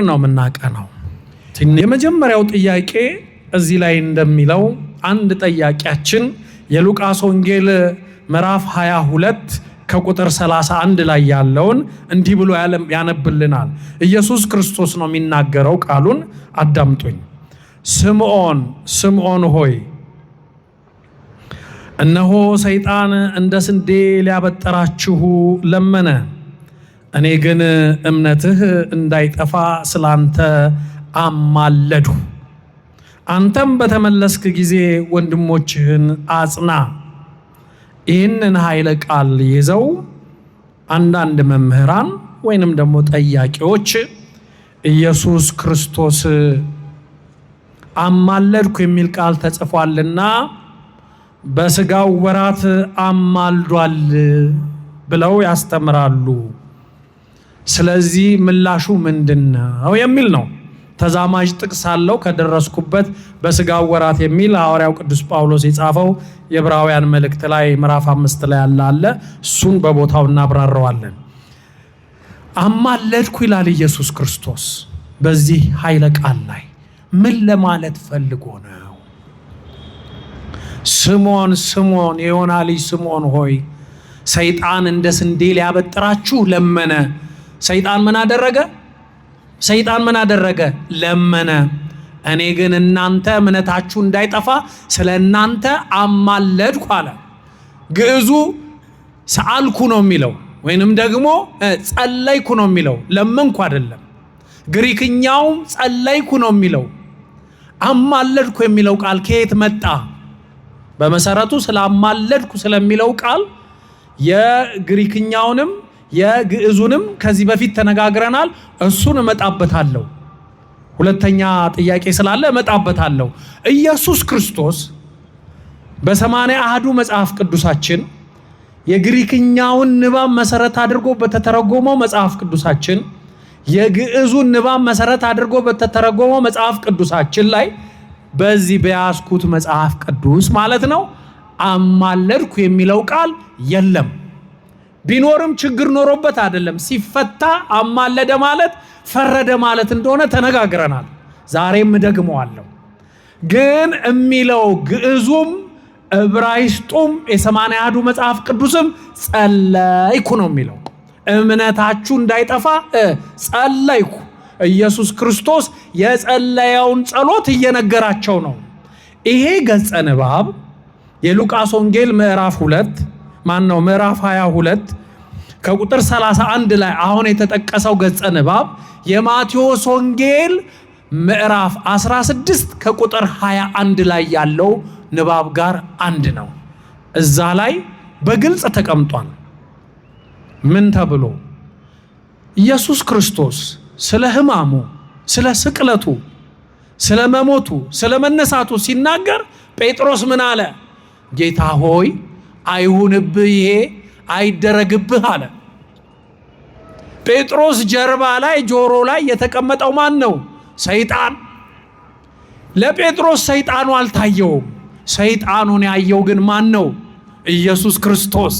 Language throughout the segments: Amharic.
ነው የምናቀነው። የመጀመሪያው ጥያቄ እዚህ ላይ እንደሚለው አንድ ጥያቄያችን የሉቃስ ወንጌል ምዕራፍ 22 ከቁጥር 31 ላይ ያለውን እንዲህ ብሎ ያነብልናል። ኢየሱስ ክርስቶስ ነው የሚናገረው። ቃሉን አዳምጡኝ። ስምዖን ስምዖን ሆይ እነሆ ሰይጣን እንደ ስንዴ ሊያበጥራችሁ ለመነ፣ እኔ ግን እምነትህ እንዳይጠፋ ስላንተ አማለድሁ። አንተም በተመለስክ ጊዜ ወንድሞችህን አጽና። ይህንን ኃይለ ቃል ይዘው አንዳንድ መምህራን ወይንም ደግሞ ጠያቂዎች ኢየሱስ ክርስቶስ አማለድኩ የሚል ቃል ተጽፏልና በስጋው ወራት አማልዷል ብለው ያስተምራሉ። ስለዚህ ምላሹ ምንድነው የሚል ነው። ተዛማጅ ጥቅስ አለው ከደረስኩበት በስጋው ወራት የሚል ሐዋርያው ቅዱስ ጳውሎስ የጻፈው የዕብራውያን መልእክት ላይ ምዕራፍ 5 ላይ አለ። እሱን በቦታው እናብራራዋለን። አማለድኩ ይላል ኢየሱስ ክርስቶስ በዚህ ኃይለ ቃል ላይ ምን ለማለት ፈልጎ ነው? ስምዖን ስምዖን የዮና ልጅ ስምዖን ሆይ ሰይጣን እንደ ስንዴ ሊያበጥራችሁ ለመነ። ሰይጣን ምን አደረገ? ሰይጣን ምን አደረገ? ለመነ። እኔ ግን እናንተ እምነታችሁ እንዳይጠፋ ስለ እናንተ አማለድኩ አለ። ግዕዙ ሰአልኩ ነው የሚለው ወይንም ደግሞ ጸለይኩ ነው የሚለው፣ ለመንኩ አይደለም። ግሪክኛውም ጸለይኩ ነው የሚለው። አማለድኩ የሚለው ቃል ከየት መጣ? በመሰረቱ ስላማለድኩ ስለሚለው ቃል የግሪክኛውንም የግዕዙንም ከዚህ በፊት ተነጋግረናል። እሱን እመጣበታለሁ። ሁለተኛ ጥያቄ ስላለ እመጣበታለሁ። ኢየሱስ ክርስቶስ በ80 አሐዱ መጽሐፍ ቅዱሳችን የግሪክኛውን ንባብ መሰረት አድርጎ በተተረጎመው መጽሐፍ ቅዱሳችን የግዕዙን ንባብ መሰረት አድርጎ በተተረጎመው መጽሐፍ ቅዱሳችን ላይ በዚህ በያዝኩት መጽሐፍ ቅዱስ ማለት ነው አማለድኩ የሚለው ቃል የለም። ቢኖርም ችግር ኖሮበት አይደለም። ሲፈታ አማለደ ማለት ፈረደ ማለት እንደሆነ ተነጋግረናል። ዛሬም ደግመዋለሁ። ግን የሚለው ግዕዙም ዕብራይስጡም የ80 አሐዱ መጽሐፍ ቅዱስም ጸለይኩ ነው የሚለው። እምነታችሁ እንዳይጠፋ ጸለይኩ። ኢየሱስ ክርስቶስ የጸለየውን ጸሎት እየነገራቸው ነው። ይሄ ገጸ ንባብ የሉቃስ ወንጌል ምዕራፍ 2 ምዕራፍ 22 ከቁጥር 31 ላይ አሁን የተጠቀሰው ገጸ ንባብ የማቴዎስ ወንጌል ምዕራፍ 16 ከቁጥር 21 ላይ ያለው ንባብ ጋር አንድ ነው። እዛ ላይ በግልጽ ተቀምጧል። ምን ተብሎ? ኢየሱስ ክርስቶስ ስለ ሕማሙ፣ ስለ ስቅለቱ፣ ስለ መሞቱ፣ ስለ መነሳቱ ሲናገር ጴጥሮስ ምን አለ? ጌታ ሆይ አይሁንብህ፣ ይሄ አይደረግብህ አለ። ጴጥሮስ ጀርባ ላይ ጆሮ ላይ የተቀመጠው ማን ነው? ሰይጣን። ለጴጥሮስ ሰይጣኑ አልታየውም። ሰይጣኑን ያየው ግን ማን ነው? ኢየሱስ ክርስቶስ።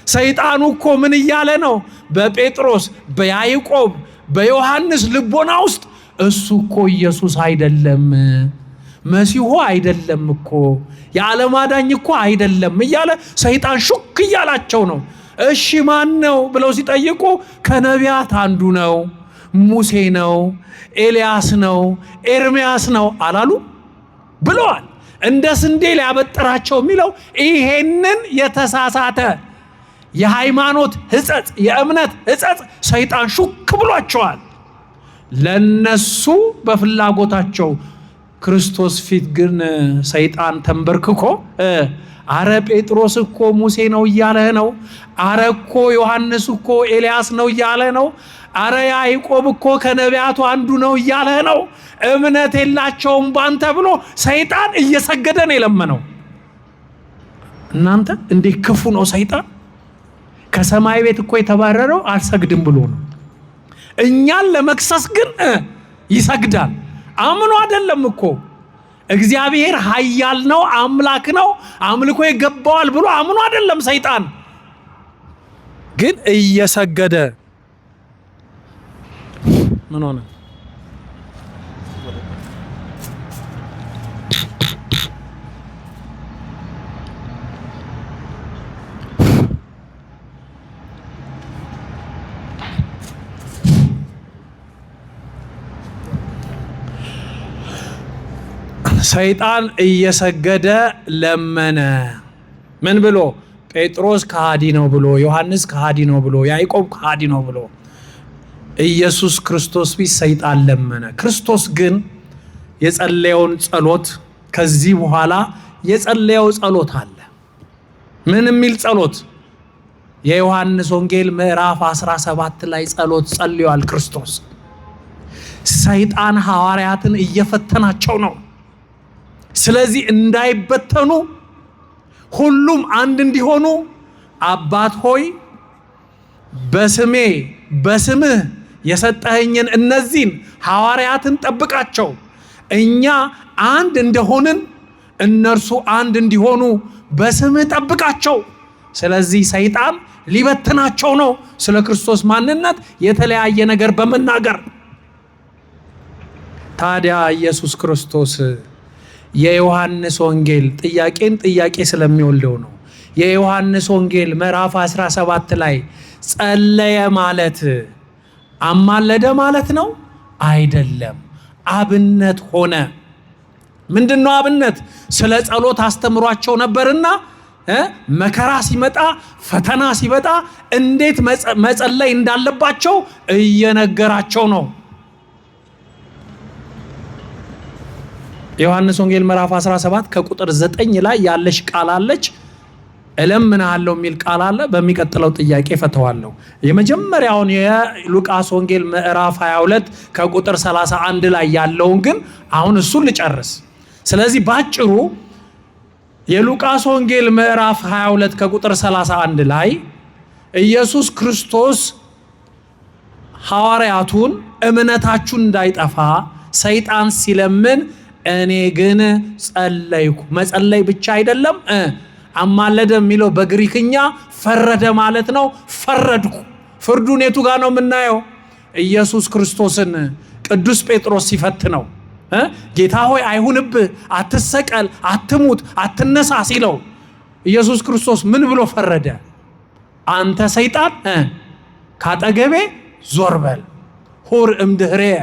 ሰይጣኑ እኮ ምን እያለ ነው? በጴጥሮስ፣ በያዕቆብ፣ በዮሐንስ ልቦና ውስጥ እሱ እኮ ኢየሱስ አይደለም፣ መሲሁ አይደለም እኮ፣ የዓለም አዳኝ እኮ አይደለም እያለ ሰይጣን ሹክ እያላቸው ነው። እሺ ማን ነው ብለው ሲጠይቁ ከነቢያት አንዱ ነው፣ ሙሴ ነው፣ ኤልያስ ነው፣ ኤርምያስ ነው አላሉ ብለዋል። እንደ ስንዴ ሊያበጥራቸው የሚለው ይሄንን የተሳሳተ የሃይማኖት ሕጸጽ፣ የእምነት ሕጸጽ ሰይጣን ሹክ ብሏቸዋል። ለነሱ በፍላጎታቸው ክርስቶስ ፊት ግን ሰይጣን ተንበርክኮ አረ ጴጥሮስ እኮ ሙሴ ነው እያለ ነው፣ አረ እኮ ዮሐንስ እኮ ኤልያስ ነው እያለ ነው፣ አረ ያዕቆብ እኮ ከነቢያቱ አንዱ ነው እያለ ነው፣ እምነት የላቸውም ባንተ ብሎ ሰይጣን እየሰገደ ነው የለመነው። እናንተ እንዴት ክፉ ነው ሰይጣን! ከሰማይ ቤት እኮ የተባረረው አልሰግድም ብሎ ነው። እኛን ለመክሰስ ግን ይሰግዳል። አምኖ አይደለም እኮ እግዚአብሔር ኃያል ነው፣ አምላክ ነው፣ አምልኮ ይገባዋል ብሎ አምኖ አይደለም። ሰይጣን ግን እየሰገደ ምን ሆነ? ሰይጣን እየሰገደ ለመነ። ምን ብሎ? ጴጥሮስ ከሃዲ ነው ብሎ፣ ዮሐንስ ከሃዲ ነው ብሎ፣ ያዕቆብ ከሃዲ ነው ብሎ ኢየሱስ ክርስቶስ ፊት ሰይጣን ለመነ። ክርስቶስ ግን የጸለየውን ጸሎት ከዚህ በኋላ የጸለየው ጸሎት አለ። ምን የሚል ጸሎት? የዮሐንስ ወንጌል ምዕራፍ 17 ላይ ጸሎት ጸልዮአል ክርስቶስ። ሰይጣን ሐዋርያትን እየፈተናቸው ነው። ስለዚህ እንዳይበተኑ ሁሉም አንድ እንዲሆኑ አባት ሆይ በስምህ የሰጠኸኝን እነዚህን ሐዋርያትን ጠብቃቸው፣ እኛ አንድ እንደሆንን እነርሱ አንድ እንዲሆኑ በስምህ ጠብቃቸው። ስለዚህ ሰይጣን ሊበትናቸው ነው፣ ስለ ክርስቶስ ማንነት የተለያየ ነገር በመናገር። ታዲያ ኢየሱስ ክርስቶስ የዮሐንስ ወንጌል ጥያቄን ጥያቄ ስለሚወልደው ነው። የዮሐንስ ወንጌል ምዕራፍ 17 ላይ ጸለየ ማለት አማለደ ማለት ነው? አይደለም። አብነት ሆነ። ምንድነው አብነት? ስለ ጸሎት አስተምሯቸው ነበርና መከራ ሲመጣ ፈተና ሲመጣ እንዴት መጸለይ እንዳለባቸው እየነገራቸው ነው። ዮሐንስ ወንጌል ምዕራፍ 17 ከቁጥር 9 ላይ ያለች ቃል አለች። እለምንሃለሁ የሚል ቃል አለ። በሚቀጥለው ጥያቄ ፈተዋለሁ። የመጀመሪያውን የሉቃስ ወንጌል ምዕራፍ 22 ከቁጥር 31 ላይ ያለውን ግን አሁን እሱን ልጨርስ። ስለዚህ ባጭሩ የሉቃስ ወንጌል ምዕራፍ 22 ከቁጥር 31 ላይ ኢየሱስ ክርስቶስ ሐዋርያቱን እምነታችሁን እንዳይጠፋ ሰይጣን ሲለምን እኔ ግን ጸለይኩ። መጸለይ ብቻ አይደለም፣ አማለደ የሚለው በግሪክኛ ፈረደ ማለት ነው። ፈረድኩ። ፍርዱን የቱ ጋር ነው የምናየው? ኢየሱስ ክርስቶስን ቅዱስ ጴጥሮስ ሲፈትነው ጌታ ሆይ አይሁንብህ፣ አትሰቀል፣ አትሙት፣ አትነሳ ሲለው ኢየሱስ ክርስቶስ ምን ብሎ ፈረደ? አንተ ሰይጣን ካጠገቤ ዞር በል፣ ሁር እምድኅሬየ።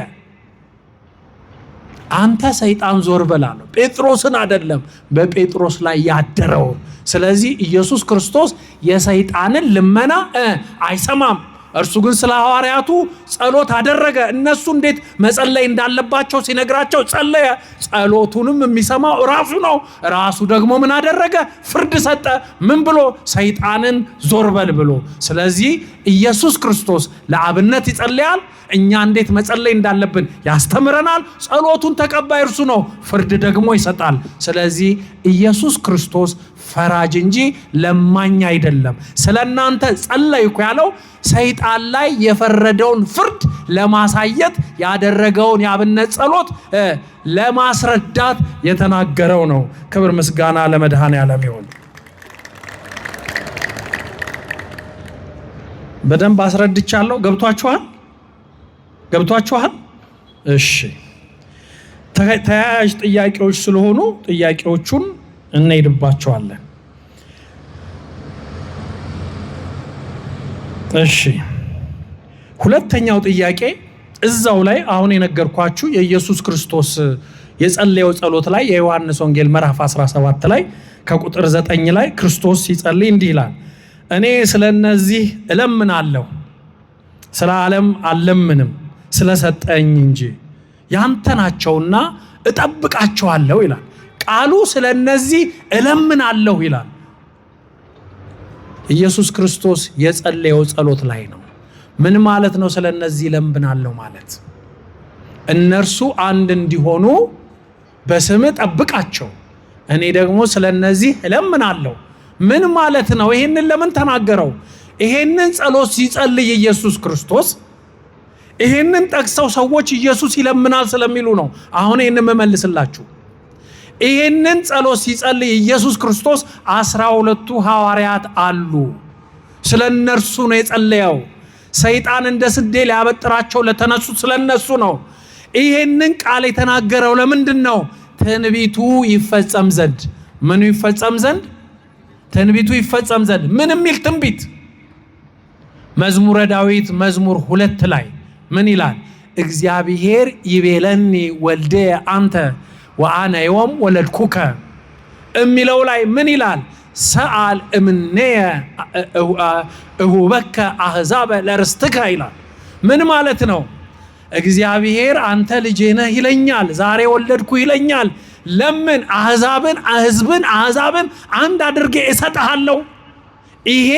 አንተ ሰይጣን ዞር በል አለው። ጴጥሮስን አይደለም፣ በጴጥሮስ ላይ ያደረውን። ስለዚህ ኢየሱስ ክርስቶስ የሰይጣንን ልመና አይሰማም። እርሱ ግን ስለ ሐዋርያቱ ጸሎት አደረገ። እነሱ እንዴት መጸለይ እንዳለባቸው ሲነግራቸው ጸለየ። ጸሎቱንም የሚሰማው ራሱ ነው። ራሱ ደግሞ ምን አደረገ? ፍርድ ሰጠ። ምን ብሎ? ሰይጣንን ዞር በል ብሎ። ስለዚህ ኢየሱስ ክርስቶስ ለአብነት ይጸልያል። እኛ እንዴት መጸለይ እንዳለብን ያስተምረናል። ጸሎቱን ተቀባይ እርሱ ነው፣ ፍርድ ደግሞ ይሰጣል። ስለዚህ ኢየሱስ ክርስቶስ ፈራጅ እንጂ ለማኝ አይደለም። ስለ እናንተ ጸለይኩ ያለው ሰይጣን ላይ የፈረደውን ፍርድ ለማሳየት ያደረገውን የአብነት ጸሎት ለማስረዳት የተናገረው ነው። ክብር ምስጋና ለመድኃኔዓለም ይሁን። በደንብ አስረድቻለሁ። ገብቷችኋል? እሺ። ተያያዥ ጥያቄዎች ስለሆኑ ጥያቄዎቹን እንሄድባቸዋለን። እሺ፣ ሁለተኛው ጥያቄ እዛው ላይ አሁን የነገርኳችሁ የኢየሱስ ክርስቶስ የጸለየው ጸሎት ላይ የዮሐንስ ወንጌል ምዕራፍ 17 ላይ ከቁጥር 9 ላይ ክርስቶስ ሲጸልይ እንዲህ ይላል፣ እኔ ስለነዚህ እለምናለሁ፣ ስለ ዓለም አልለምንም፣ ስለሰጠኝ እንጂ ያንተ ናቸውና እጠብቃቸዋለሁ ይላል። ቃሉ ስለነዚህ እለምናለሁ ይላል። ኢየሱስ ክርስቶስ የጸለየው ጸሎት ላይ ነው። ምን ማለት ነው? ስለነዚህ እለምናለሁ ማለት እነርሱ አንድ እንዲሆኑ በስምህ ጠብቃቸው፣ እኔ ደግሞ ስለነዚህ እለምናለሁ። ምን ማለት ነው? ይሄንን ለምን ተናገረው? ይሄንን ጸሎት ሲጸልይ ኢየሱስ ክርስቶስ ይሄንን ጠቅሰው ሰዎች ኢየሱስ ይለምናል ስለሚሉ ነው። አሁን ይሄንን መመልስላችሁ። ይሄንን ጸሎት ሲጸልይ ኢየሱስ ክርስቶስ 12ቱ ሐዋርያት አሉ። ስለ እነርሱ ነው የጸለየው። ሰይጣን እንደ ስንዴ ሊያበጥራቸው ለተነሱት ስለነሱ ነው። ይሄንን ቃል የተናገረው ለምንድን ነው? ትንቢቱ ይፈጸም ዘንድ። ምኑ ይፈጸም ዘንድ? ትንቢቱ ይፈጸም ዘንድ። ምን የሚል ትንቢት? መዝሙረ ዳዊት መዝሙር 2 ላይ ምን ይላል? እግዚአብሔር ይቤለኒ ወልደ አንተ ወአነ ዮም ወለድኩከ የሚለው ላይ ምን ይላል? ሰአል እምኔየ እሁበከ አሕዛበ ለርስትከ ይላል። ምን ማለት ነው? እግዚአብሔር አንተ ልጄ ነህ ይለኛል፣ ዛሬ ወለድኩ ይለኛል። ለምን? አሕዛብን አንድ አድርጌ እሰጥሃለሁ። ይሄ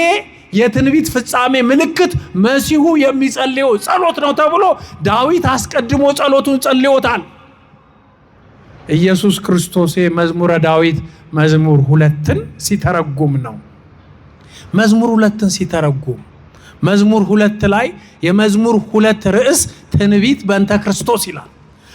የትንቢት ፍጻሜ ምልክት መሲሁ የሚጸልየው ጸሎት ነው ተብሎ ዳዊት አስቀድሞ ጸሎቱን ጸልዮታል። ኢየሱስ ክርስቶስ መዝሙረ ዳዊት መዝሙር 2ን ሲተረጉም ነው። መዝሙር 2ን ሲተረጉም መዝሙር 2 ላይ የመዝሙር 2 ርዕስ ትንቢት በእንተ ክርስቶስ ይላል።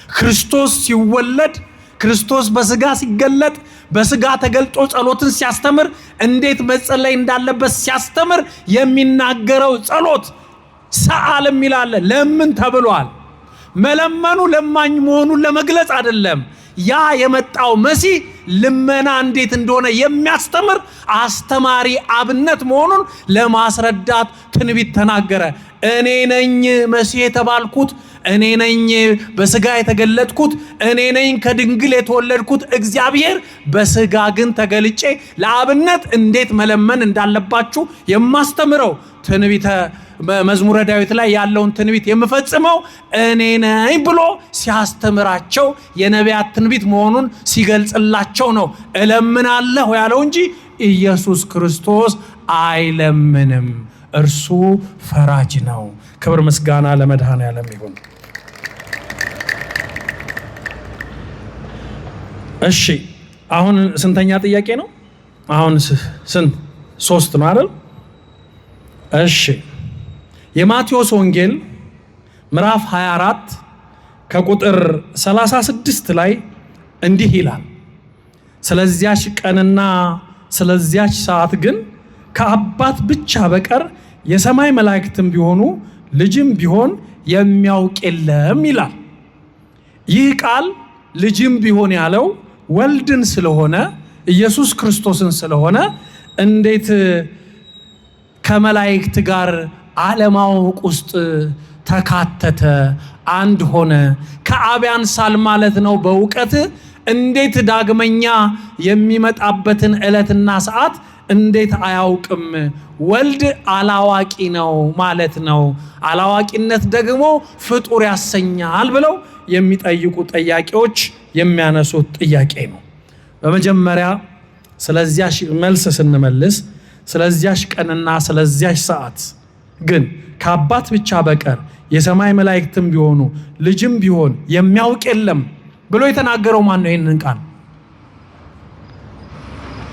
ክርስቶስ ሲወለድ፣ ክርስቶስ በስጋ ሲገለጥ፣ በስጋ ተገልጦ ጸሎትን ሲያስተምር፣ እንዴት መጸለይ እንዳለበት ሲያስተምር የሚናገረው ጸሎት ሰአልም ይላል። ለምን ተብሏል? መለመኑ ለማኝ መሆኑን ለመግለጽ አይደለም። ያ የመጣው መሲህ ልመና እንዴት እንደሆነ የሚያስተምር አስተማሪ አብነት መሆኑን ለማስረዳት ትንቢት ተናገረ። እኔ ነኝ መሲህ የተባልኩት፣ እኔ ነኝ በስጋ የተገለጥኩት፣ እኔ ነኝ ከድንግል የተወለድኩት እግዚአብሔር፣ በስጋ ግን ተገልጬ ለአብነት እንዴት መለመን እንዳለባችሁ የማስተምረው ትንቢተ መዝሙረ ዳዊት ላይ ያለውን ትንቢት የምፈጽመው እኔ ነኝ ብሎ ሲያስተምራቸው የነቢያት ትንቢት መሆኑን ሲገልጽላቸው ነው እለምናለሁ ያለው እንጂ ኢየሱስ ክርስቶስ አይለምንም። እርሱ ፈራጅ ነው። ክብር ምስጋና ለመድኃኔዓለም ይሁን። እሺ አሁን ስንተኛ ጥያቄ ነው? አሁን ስንት? 3 ነው አይደል? እሺ የማቴዎስ ወንጌል ምዕራፍ 24 ከቁጥር 36 ላይ እንዲህ ይላል፣ ስለዚያች ቀንና ስለዚያች ሰዓት ግን ከአባት ብቻ በቀር የሰማይ መላእክትም ቢሆኑ ልጅም ቢሆን የሚያውቅ የለም ይላል። ይህ ቃል ልጅም ቢሆን ያለው ወልድን ስለሆነ ኢየሱስ ክርስቶስን ስለሆነ እንዴት ከመላእክት ጋር አለማወቅ ውስጥ ተካተተ? አንድ ሆነ? ከአብ ያንሳል ማለት ነው በእውቀት? እንዴት ዳግመኛ የሚመጣበትን ዕለትና ሰዓት እንዴት አያውቅም? ወልድ አላዋቂ ነው ማለት ነው። አላዋቂነት ደግሞ ፍጡር ያሰኛል ብለው የሚጠይቁ ጥያቄዎች የሚያነሱት ጥያቄ ነው። በመጀመሪያ ስለዚያሽ መልስ ስንመልስ ስለዚያሽ ቀንና ስለዚያሽ ሰዓት ግን ከአባት ብቻ በቀር የሰማይ መላእክትም ቢሆኑ ልጅም ቢሆን የሚያውቅ የለም ብሎ የተናገረው ማን ነው? ይህንን ቃል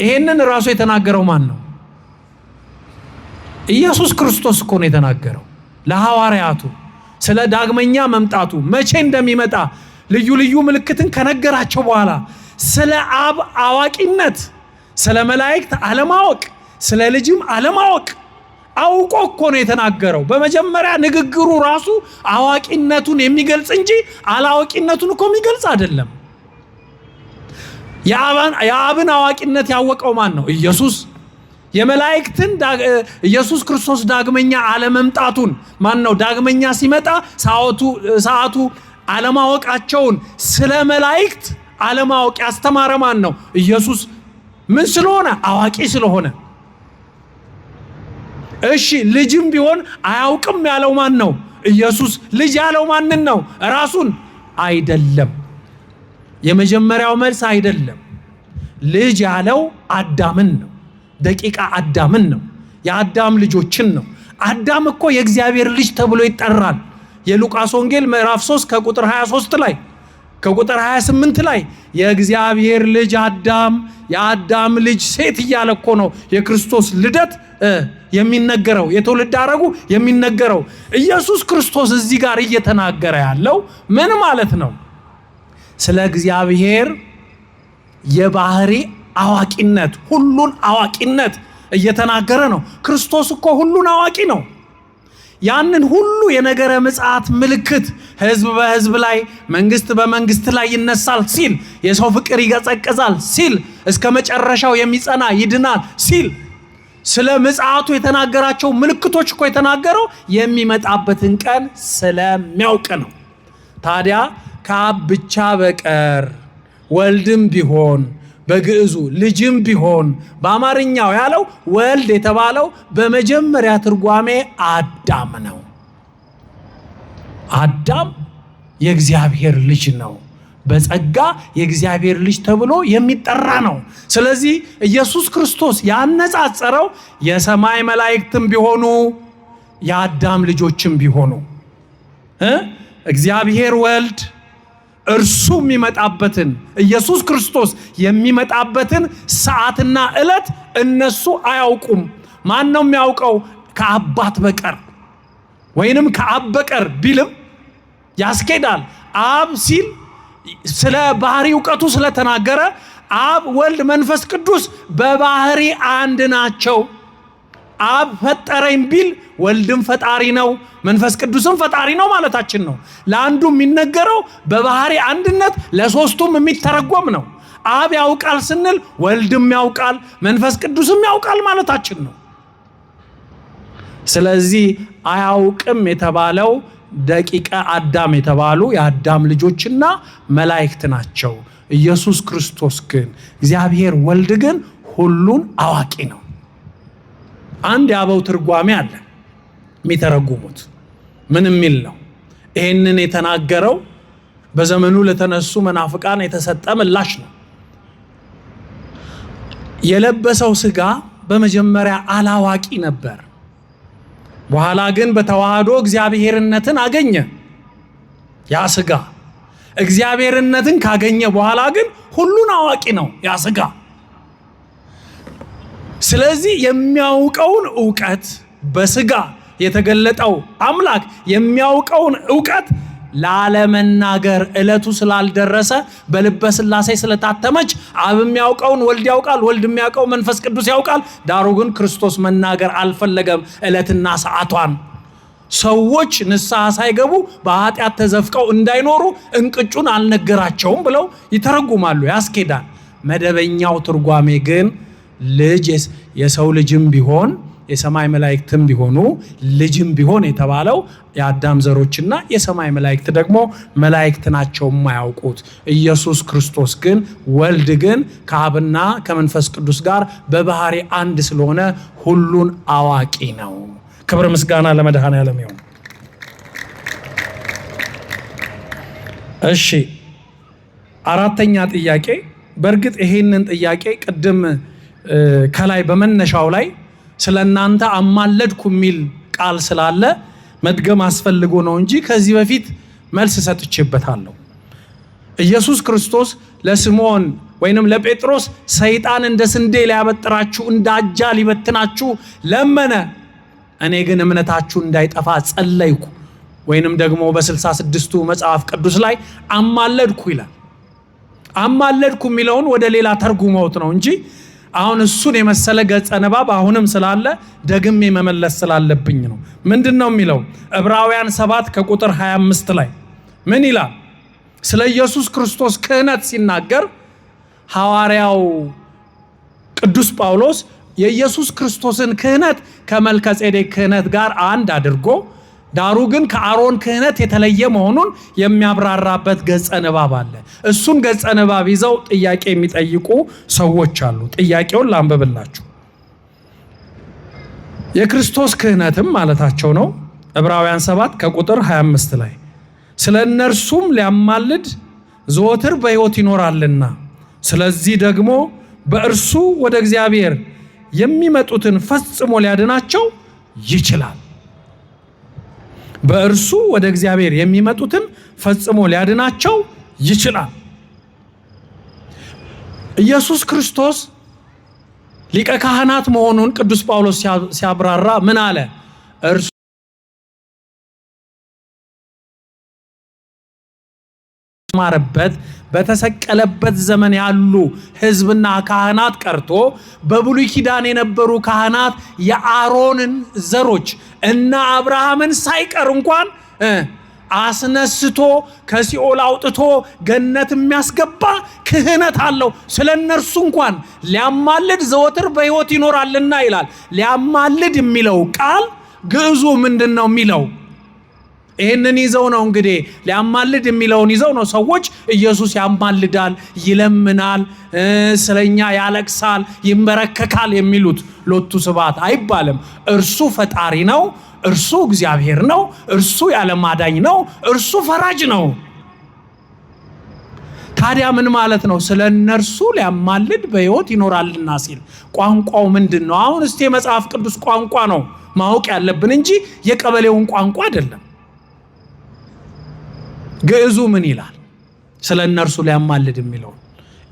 ይህንን ራሱ የተናገረው ማን ነው? ኢየሱስ ክርስቶስ እኮ ነው የተናገረው ለሐዋርያቱ ስለ ዳግመኛ መምጣቱ፣ መቼ እንደሚመጣ ልዩ ልዩ ምልክትን ከነገራቸው በኋላ ስለ አብ አዋቂነት፣ ስለ መላእክት አለማወቅ፣ ስለ ልጅም አለማወቅ አውቆ እኮ ነው የተናገረው። በመጀመሪያ ንግግሩ ራሱ አዋቂነቱን የሚገልጽ እንጂ አላዋቂነቱን እኮ የሚገልጽ አይደለም። የአብን አዋቂነት ያወቀው ማን ነው? ኢየሱስ። የመላእክትን ኢየሱስ ክርስቶስ ዳግመኛ አለመምጣቱን ማን ነው? ዳግመኛ ሲመጣ ሰዓቱ አለማወቃቸውን ስለ መላእክት አለማወቅ ያስተማረ ማን ነው? ኢየሱስ። ምን ስለሆነ? አዋቂ ስለሆነ። እሺ ልጅም ቢሆን አያውቅም ያለው ማን ነው? ኢየሱስ። ልጅ ያለው ማንን ነው? ራሱን አይደለም። የመጀመሪያው መልስ አይደለም። ልጅ ያለው አዳምን ነው። ደቂቃ አዳምን ነው። የአዳም ልጆችን ነው። አዳም እኮ የእግዚአብሔር ልጅ ተብሎ ይጠራል። የሉቃስ ወንጌል ምዕራፍ 3 ከቁጥር 23 ላይ ከቁጥር 28 ላይ የእግዚአብሔር ልጅ አዳም፣ የአዳም ልጅ ሴት እያለ እኮ ነው የክርስቶስ ልደት የሚነገረው፣ የትውልድ ሐረጉ የሚነገረው። ኢየሱስ ክርስቶስ እዚህ ጋር እየተናገረ ያለው ምን ማለት ነው? ስለ እግዚአብሔር የባህሪ አዋቂነት፣ ሁሉን አዋቂነት እየተናገረ ነው። ክርስቶስ እኮ ሁሉን አዋቂ ነው። ያንን ሁሉ የነገረ ምጽአት ምልክት ሕዝብ በሕዝብ ላይ መንግስት በመንግስት ላይ ይነሳል ሲል፣ የሰው ፍቅር ይገጸቅዛል ሲል፣ እስከ መጨረሻው የሚጸና ይድናል ሲል ስለ ምጽአቱ የተናገራቸው ምልክቶች እኮ የተናገረው የሚመጣበትን ቀን ስለሚያውቅ ነው። ታዲያ ከአብ ብቻ በቀር ወልድም ቢሆን በግዕዙ ልጅም ቢሆን በአማርኛው ያለው ወልድ የተባለው በመጀመሪያ ትርጓሜ አዳም ነው። አዳም የእግዚአብሔር ልጅ ነው። በጸጋ የእግዚአብሔር ልጅ ተብሎ የሚጠራ ነው። ስለዚህ ኢየሱስ ክርስቶስ ያነጻጸረው የሰማይ መላእክትም ቢሆኑ የአዳም ልጆችም ቢሆኑ እግዚአብሔር ወልድ እርሱ የሚመጣበትን ኢየሱስ ክርስቶስ የሚመጣበትን ሰዓትና ዕለት እነሱ አያውቁም። ማን ነው የሚያውቀው? ከአባት በቀር ወይንም ከአብ በቀር ቢልም ያስኬዳል። አብ ሲል ስለ ባህሪ ዕውቀቱ ስለተናገረ አብ ወልድ መንፈስ ቅዱስ በባህሪ አንድ ናቸው። አብ ፈጠረኝ ቢል ወልድም ፈጣሪ ነው፣ መንፈስ ቅዱስም ፈጣሪ ነው ማለታችን ነው። ለአንዱ የሚነገረው በባህሪ አንድነት ለሶስቱም የሚተረጎም ነው። አብ ያውቃል ስንል ወልድም ያውቃል፣ መንፈስ ቅዱስም ያውቃል ማለታችን ነው። ስለዚህ አያውቅም የተባለው ደቂቀ አዳም የተባሉ የአዳም ልጆችና መላእክት ናቸው። ኢየሱስ ክርስቶስ ግን እግዚአብሔር ወልድ ግን ሁሉን አዋቂ ነው። አንድ የአበው ትርጓሜ አለ የሚተረጉሙት ምን የሚል ነው? ይህንን የተናገረው በዘመኑ ለተነሱ መናፍቃን የተሰጠ ምላሽ ነው። የለበሰው ሥጋ በመጀመሪያ አላዋቂ ነበር። በኋላ ግን በተዋህዶ እግዚአብሔርነትን አገኘ። ያ ሥጋ እግዚአብሔርነትን ካገኘ በኋላ ግን ሁሉን አዋቂ ነው ያ ሥጋ። ስለዚህ የሚያውቀውን ዕውቀት በሥጋ የተገለጠው አምላክ የሚያውቀውን ዕውቀት ላለመናገር ዕለቱ ስላልደረሰ በልበ ሥላሴ ስለታተመች አብ የሚያውቀውን ወልድ ያውቃል፣ ወልድ የሚያውቀው መንፈስ ቅዱስ ያውቃል። ዳሩ ግን ክርስቶስ መናገር አልፈለገም ዕለትና ሰዓቷን። ሰዎች ንስሐ ሳይገቡ በኃጢአት ተዘፍቀው እንዳይኖሩ እንቅጩን አልነገራቸውም ብለው ይተረጉማሉ። ያስኬዳል። መደበኛው ትርጓሜ ግን ልጅ የሰው ልጅም ቢሆን የሰማይ መላእክትም ቢሆኑ ልጅም ቢሆን የተባለው የአዳም ዘሮችና የሰማይ መላእክት ደግሞ መላእክት ናቸው የማያውቁት። ኢየሱስ ክርስቶስ ግን ወልድ ግን ከአብና ከመንፈስ ቅዱስ ጋር በባህሪ አንድ ስለሆነ ሁሉን አዋቂ ነው። ክብር ምስጋና ለመድኃኔዓለም ይሁን። እሺ፣ አራተኛ ጥያቄ። በእርግጥ ይሄንን ጥያቄ ቅድም ከላይ በመነሻው ላይ ስለ እናንተ አማለድኩ የሚል ቃል ስላለ መድገም አስፈልጎ ነው እንጂ ከዚህ በፊት መልስ ሰጥቼበታለሁ። ኢየሱስ ክርስቶስ ለስምዖን ወይንም ለጴጥሮስ ሰይጣን እንደ ስንዴ ሊያበጥራችሁ እንደ አጃ ሊበትናችሁ ለመነ፣ እኔ ግን እምነታችሁ እንዳይጠፋ ጸለይኩ። ወይንም ደግሞ በ66ቱ መጽሐፍ ቅዱስ ላይ አማለድኩ ይላል። አማለድኩ የሚለውን ወደ ሌላ ተርጉመውት ነው እንጂ አሁን እሱን የመሰለ ገጸ ንባብ አሁንም ስላለ ደግሜ መመለስ ስላለብኝ ነው። ምንድነው የሚለው? ዕብራውያን 7 ከቁጥር 25 ላይ ምን ይላል? ስለ ኢየሱስ ክርስቶስ ክህነት ሲናገር ሐዋርያው ቅዱስ ጳውሎስ የኢየሱስ ክርስቶስን ክህነት ከመልከ ጼዴቅ ክህነት ጋር አንድ አድርጎ ዳሩ ግን ከአሮን ክህነት የተለየ መሆኑን የሚያብራራበት ገጸ ንባብ አለ። እሱን ገጸ ንባብ ይዘው ጥያቄ የሚጠይቁ ሰዎች አሉ። ጥያቄውን ላንብብላችሁ። የክርስቶስ ክህነትም ማለታቸው ነው። ዕብራውያን 7 ከቁጥር 25 ላይ ስለ እነርሱም ሊያማልድ ዘወትር በሕይወት ይኖራልና ስለዚህ ደግሞ በእርሱ ወደ እግዚአብሔር የሚመጡትን ፈጽሞ ሊያድናቸው ይችላል። በእርሱ ወደ እግዚአብሔር የሚመጡትን ፈጽሞ ሊያድናቸው ይችላል። ኢየሱስ ክርስቶስ ሊቀ ካህናት መሆኑን ቅዱስ ጳውሎስ ሲያብራራ ምን አለ? እርሱ ማረበት በተሰቀለበት ዘመን ያሉ ሕዝብና ካህናት ቀርቶ በብሉይ ኪዳን የነበሩ ካህናት የአሮንን ዘሮች እና አብርሃምን ሳይቀር እንኳን አስነስቶ ከሲኦል አውጥቶ ገነት የሚያስገባ ክህነት አለው። ስለ እነርሱ እንኳን ሊያማልድ ዘወትር በሕይወት ይኖራልና ይላል። ሊያማልድ የሚለው ቃል ግዕዙ ምንድን ነው የሚለው? ይሄንን ይዘው ነው እንግዲህ ሊያማልድ የሚለውን ይዘው ነው ሰዎች ኢየሱስ ያማልዳል፣ ይለምናል፣ ስለኛ ያለቅሳል፣ ይንበረከካል የሚሉት። ሎቱ ስብሐት አይባልም። እርሱ ፈጣሪ ነው፣ እርሱ እግዚአብሔር ነው፣ እርሱ ያለማዳኝ ነው፣ እርሱ ፈራጅ ነው። ታዲያ ምን ማለት ነው? ስለ እነርሱ ሊያማልድ በሕይወት ይኖራልና ሲል ቋንቋው ምንድን ነው? አሁን እስቲ የመጽሐፍ ቅዱስ ቋንቋ ነው ማወቅ ያለብን እንጂ የቀበሌውን ቋንቋ አይደለም። ግዕዙ ምን ይላል? ስለ እነርሱ ሊያማልድ የሚለው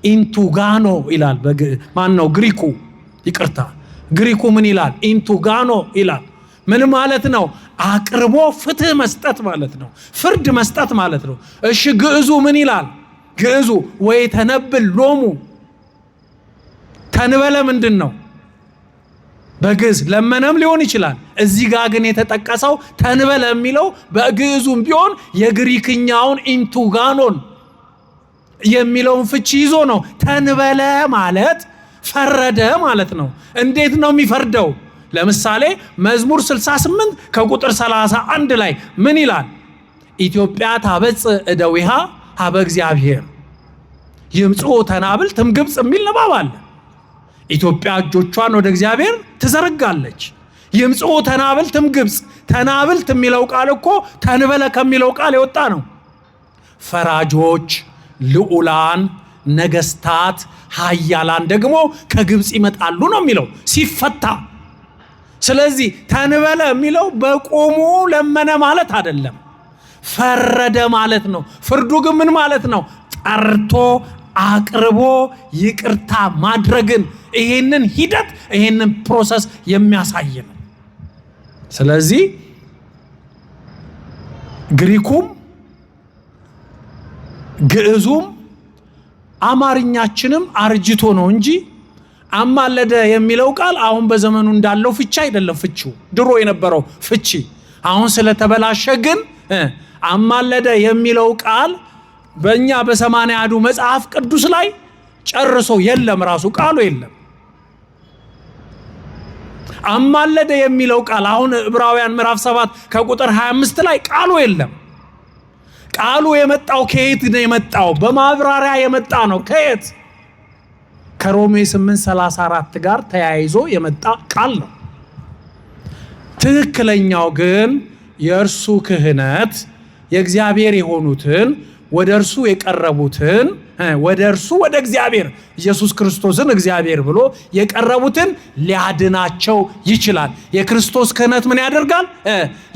ኢንቱጋኖ ይላል። ማን ነው? ግሪኩ። ይቅርታ፣ ግሪኩ ምን ይላል? ኢንቱጋኖ ይላል። ምን ማለት ነው? አቅርቦ ፍትህ መስጠት ማለት ነው። ፍርድ መስጠት ማለት ነው። እሺ ግዕዙ ምን ይላል? ግዕዙ ወይ ተነብል ሎሙ። ተንበለ ምንድን ነው? በግዕዝ ለመነም ሊሆን ይችላል። እዚህ ጋር ግን የተጠቀሰው ተንበለ የሚለው በግዕዙም ቢሆን የግሪክኛውን ኢንቱጋኖን የሚለውን ፍቺ ይዞ ነው። ተንበለ ማለት ፈረደ ማለት ነው። እንዴት ነው የሚፈርደው? ለምሳሌ መዝሙር 68 ከቁጥር 31 ላይ ምን ይላል? ኢትዮጵያ ታበጽእ እደዊሃ ሀበ እግዚአብሔር ይምጽኡ ተናብልትም ግብጽ የሚል ንባብ አለ። ኢትዮጵያ እጆቿን ወደ እግዚአብሔር ትዘረጋለች። ይምጽኡ ተናብልትም ግብጽ። ተናብልት የሚለው ቃል እኮ ተንበለ ከሚለው ቃል የወጣ ነው። ፈራጆች፣ ልዑላን፣ ነገስታት፣ ኃያላን ደግሞ ከግብጽ ይመጣሉ ነው የሚለው ሲፈታ። ስለዚህ ተንበለ የሚለው በቆሙ ለመነ ማለት አይደለም፣ ፈረደ ማለት ነው። ፍርዱ ግን ምን ማለት ነው? ጠርቶ አቅርቦ ይቅርታ ማድረግን፣ ይሄንን ሂደት ይሄንን ፕሮሰስ የሚያሳይ ነው። ስለዚህ ግሪኩም ግዕዙም አማርኛችንም አርጅቶ ነው እንጂ አማለደ የሚለው ቃል አሁን በዘመኑ እንዳለው ፍቺ አይደለም። ፍቺው ድሮ የነበረው ፍቺ አሁን ስለተበላሸ ግን አማለደ የሚለው ቃል በእኛ በሰማንያ አሐዱ መጽሐፍ ቅዱስ ላይ ጨርሶ የለም፣ ራሱ ቃሉ የለም። አማለደ የሚለው ቃል አሁን ዕብራውያን ምዕራፍ 7 ከቁጥር 25 ላይ ቃሉ የለም። ቃሉ የመጣው ከየት ነው የመጣው? በማብራሪያ የመጣ ነው። ከየት? ከሮሜ 8:34 ጋር ተያይዞ የመጣ ቃል ነው። ትክክለኛው ግን የእርሱ ክህነት የእግዚአብሔር የሆኑትን ወደ እርሱ የቀረቡትን ወደ እርሱ ወደ እግዚአብሔር ኢየሱስ ክርስቶስን እግዚአብሔር ብሎ የቀረቡትን ሊያድናቸው ይችላል። የክርስቶስ ክህነት ምን ያደርጋል?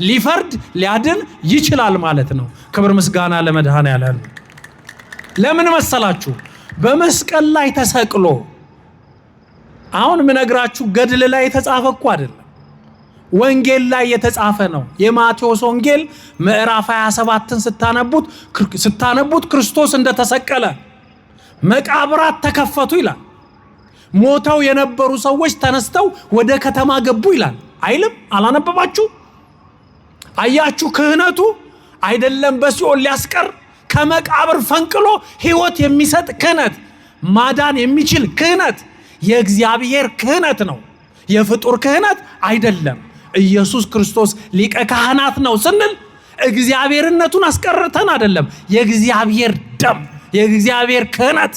ሊፈርድ ሊያድን ይችላል ማለት ነው። ክብር ምስጋና ለመድኃኔዓለም። ለምን መሰላችሁ? በመስቀል ላይ ተሰቅሎ አሁን ምነግራችሁ ገድል ላይ የተጻፈ እኮ አይደለም፣ ወንጌል ላይ የተጻፈ ነው። የማቴዎስ ወንጌል ምዕራፍ 27ን ስታነቡት ክርስቶስ እንደተሰቀለ መቃብራት ተከፈቱ ይላል። ሞተው የነበሩ ሰዎች ተነስተው ወደ ከተማ ገቡ ይላል አይልም? አላነበባችሁ? አያችሁ? ክህነቱ አይደለም በሲኦል ሊያስቀር ከመቃብር ፈንቅሎ ሕይወት የሚሰጥ ክህነት፣ ማዳን የሚችል ክህነት የእግዚአብሔር ክህነት ነው፣ የፍጡር ክህነት አይደለም። ኢየሱስ ክርስቶስ ሊቀ ካህናት ነው ስንል እግዚአብሔርነቱን አስቀርተን አይደለም። የእግዚአብሔር ደም፣ የእግዚአብሔር ክህነት፣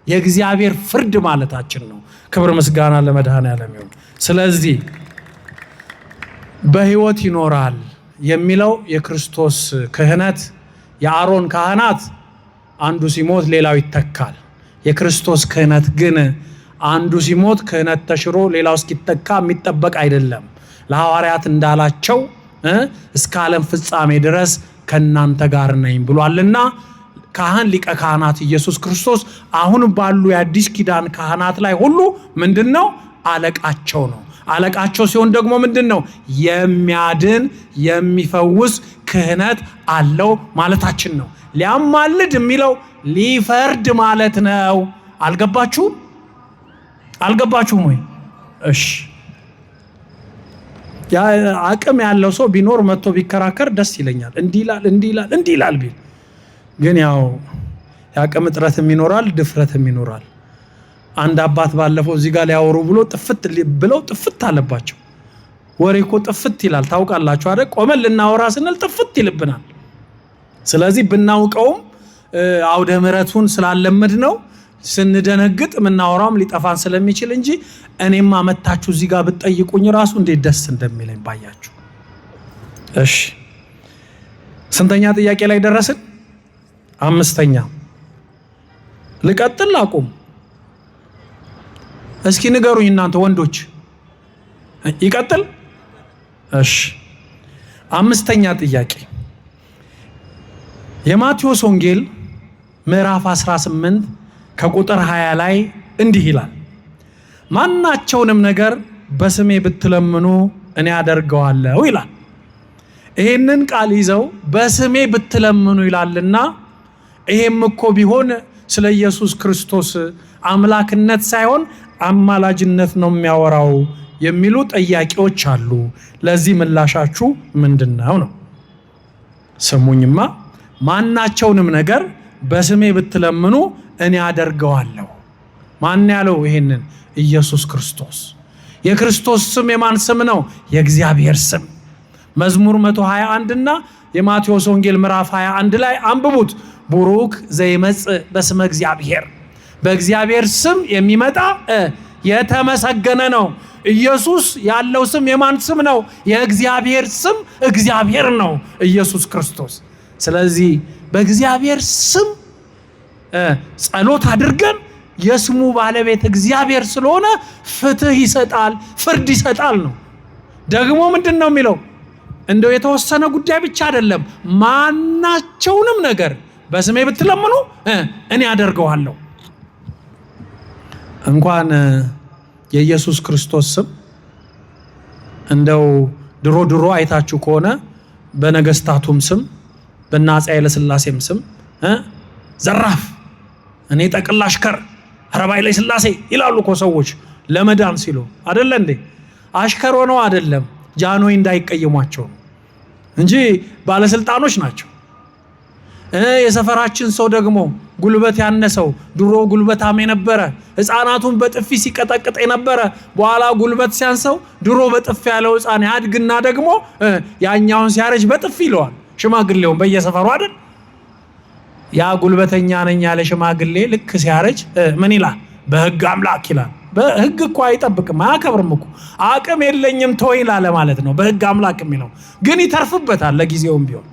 የእግዚአብሔር ፍርድ ማለታችን ነው። ክብር ምስጋና ለመድኃኔዓለም ይሁን። ስለዚህ በሕይወት ይኖራል የሚለው የክርስቶስ ክህነት፣ የአሮን ካህናት አንዱ ሲሞት ሌላው ይተካል። የክርስቶስ ክህነት ግን አንዱ ሲሞት ክህነት ተሽሮ ሌላው እስኪተካ የሚጠበቅ አይደለም። ለሐዋርያት እንዳላቸው እስከ ዓለም ፍጻሜ ድረስ ከእናንተ ጋር ነኝ ብሏልና ካህን ሊቀ ካህናት ኢየሱስ ክርስቶስ አሁን ባሉ የአዲስ ኪዳን ካህናት ላይ ሁሉ ምንድነው? አለቃቸው ነው። አለቃቸው ሲሆን ደግሞ ምንድነው? የሚያድን የሚፈውስ ክህነት አለው ማለታችን ነው። ሊያማልድ የሚለው ሊፈርድ ማለት ነው። አልገባችሁም ወይ? እሺ፣ ያ አቅም ያለው ሰው ቢኖር መጥቶ ቢከራከር ደስ ይለኛል። እንዲህ ይላል ቢል ግን ያው የአቅም እጥረትም ይኖራል፣ ድፍረትም ይኖራል። አንድ አባት ባለፈው እዚህ ጋር ሊያወሩ ብሎ ጥፍት አለባቸው። ወሬ እኮ ጥፍት ይላል ታውቃላችሁ አይደል? ቆመን ልናወራ ስንል ጥፍት ይልብናል። ስለዚህ ብናውቀውም አውደ ምሕረቱን ስላለምድ ነው ስንደነግጥ ምናወራውም ሊጠፋን ስለሚችል እንጂ እኔማ መታችሁ እዚህ ጋር ብትጠይቁኝ ራሱ እንዴት ደስ እንደሚለኝ ባያችሁ። እሺ ስንተኛ ጥያቄ ላይ ደረስን? 5ኛ። ልቀጥል ላቁም? እስኪ ንገሩኝ እናንተ ወንዶች። ይቀጥል? እሺ 5ኛ ጥያቄ የማቴዎስ ወንጌል ምዕራፍ 18 ከቁጥር 20 ላይ እንዲህ ይላል፣ ማናቸውንም ነገር በስሜ ብትለምኑ እኔ አደርገዋለሁ ይላል። ይሄንን ቃል ይዘው በስሜ ብትለምኑ ይላልና ይሄም እኮ ቢሆን ስለ ኢየሱስ ክርስቶስ አምላክነት ሳይሆን አማላጅነት ነው የሚያወራው የሚሉ ጥያቄዎች አሉ። ለዚህ ምላሻችሁ ምንድነው ነው? ስሙኝማ። ማናቸውንም ነገር በስሜ ብትለምኑ እኔ አደርገዋለሁ። ማን ያለው ይሄንን? ኢየሱስ ክርስቶስ። የክርስቶስ ስም የማን ስም ነው? የእግዚአብሔር ስም። መዝሙር 121 እና የማቴዎስ ወንጌል ምዕራፍ 21 ላይ አንብቡት። ቡሩክ ዘይመጽእ በስመ እግዚአብሔር፣ በእግዚአብሔር ስም የሚመጣ የተመሰገነ ነው። ኢየሱስ ያለው ስም የማን ስም ነው? የእግዚአብሔር ስም። እግዚአብሔር ነው ኢየሱስ ክርስቶስ። ስለዚህ በእግዚአብሔር ስም ጸሎት አድርገን የስሙ ባለቤት እግዚአብሔር ስለሆነ ፍትህ ይሰጣል፣ ፍርድ ይሰጣል ነው። ደግሞ ምንድነው የሚለው? እንደው የተወሰነ ጉዳይ ብቻ አይደለም፣ ማናቸውንም ነገር በስሜ ብትለምኑ እኔ አደርገዋለሁ። እንኳን የኢየሱስ ክርስቶስ ስም እንደው ድሮ አይታችሁ ከሆነ በነገስታቱም ስም በእነ አፄ ኃይለ ሥላሴም ስም ዘራፍ፣ እኔ ጠቅላ አሽከር፣ አረባ ኃይለ ሥላሴ ይላሉ እኮ ሰዎች ለመዳን ሲሉ አይደለ እንዴ? አሽከር ሆነው አይደለም ጃንሆይ እንዳይቀየሟቸው እንጂ ባለስልጣኖች ናቸው። የሰፈራችን ሰው ደግሞ ጉልበት ያነሰው ድሮ ጉልበታም የነበረ ሕፃናቱን በጥፊ ሲቀጠቅጥ የነበረ በኋላ ጉልበት ሲያንሰው ድሮ በጥፊ ያለው ሕፃን ያድግና ደግሞ ያኛውን ሲያረጅ በጥፊ ይለዋል ሽማግሌውን በየሰፈሩ አይደል? ያ ጉልበተኛ ነኝ ያለ ሽማግሌ ልክ ሲያረጅ ምን ይላል? በሕግ አምላክ ይላል። በሕግ እኮ አይጠብቅም አያከብርም እኮ አቅም የለኝም ተወኝ ላለ ማለት ነው። በሕግ አምላክ የሚለው ግን ይተርፍበታል ለጊዜውም ቢሆን።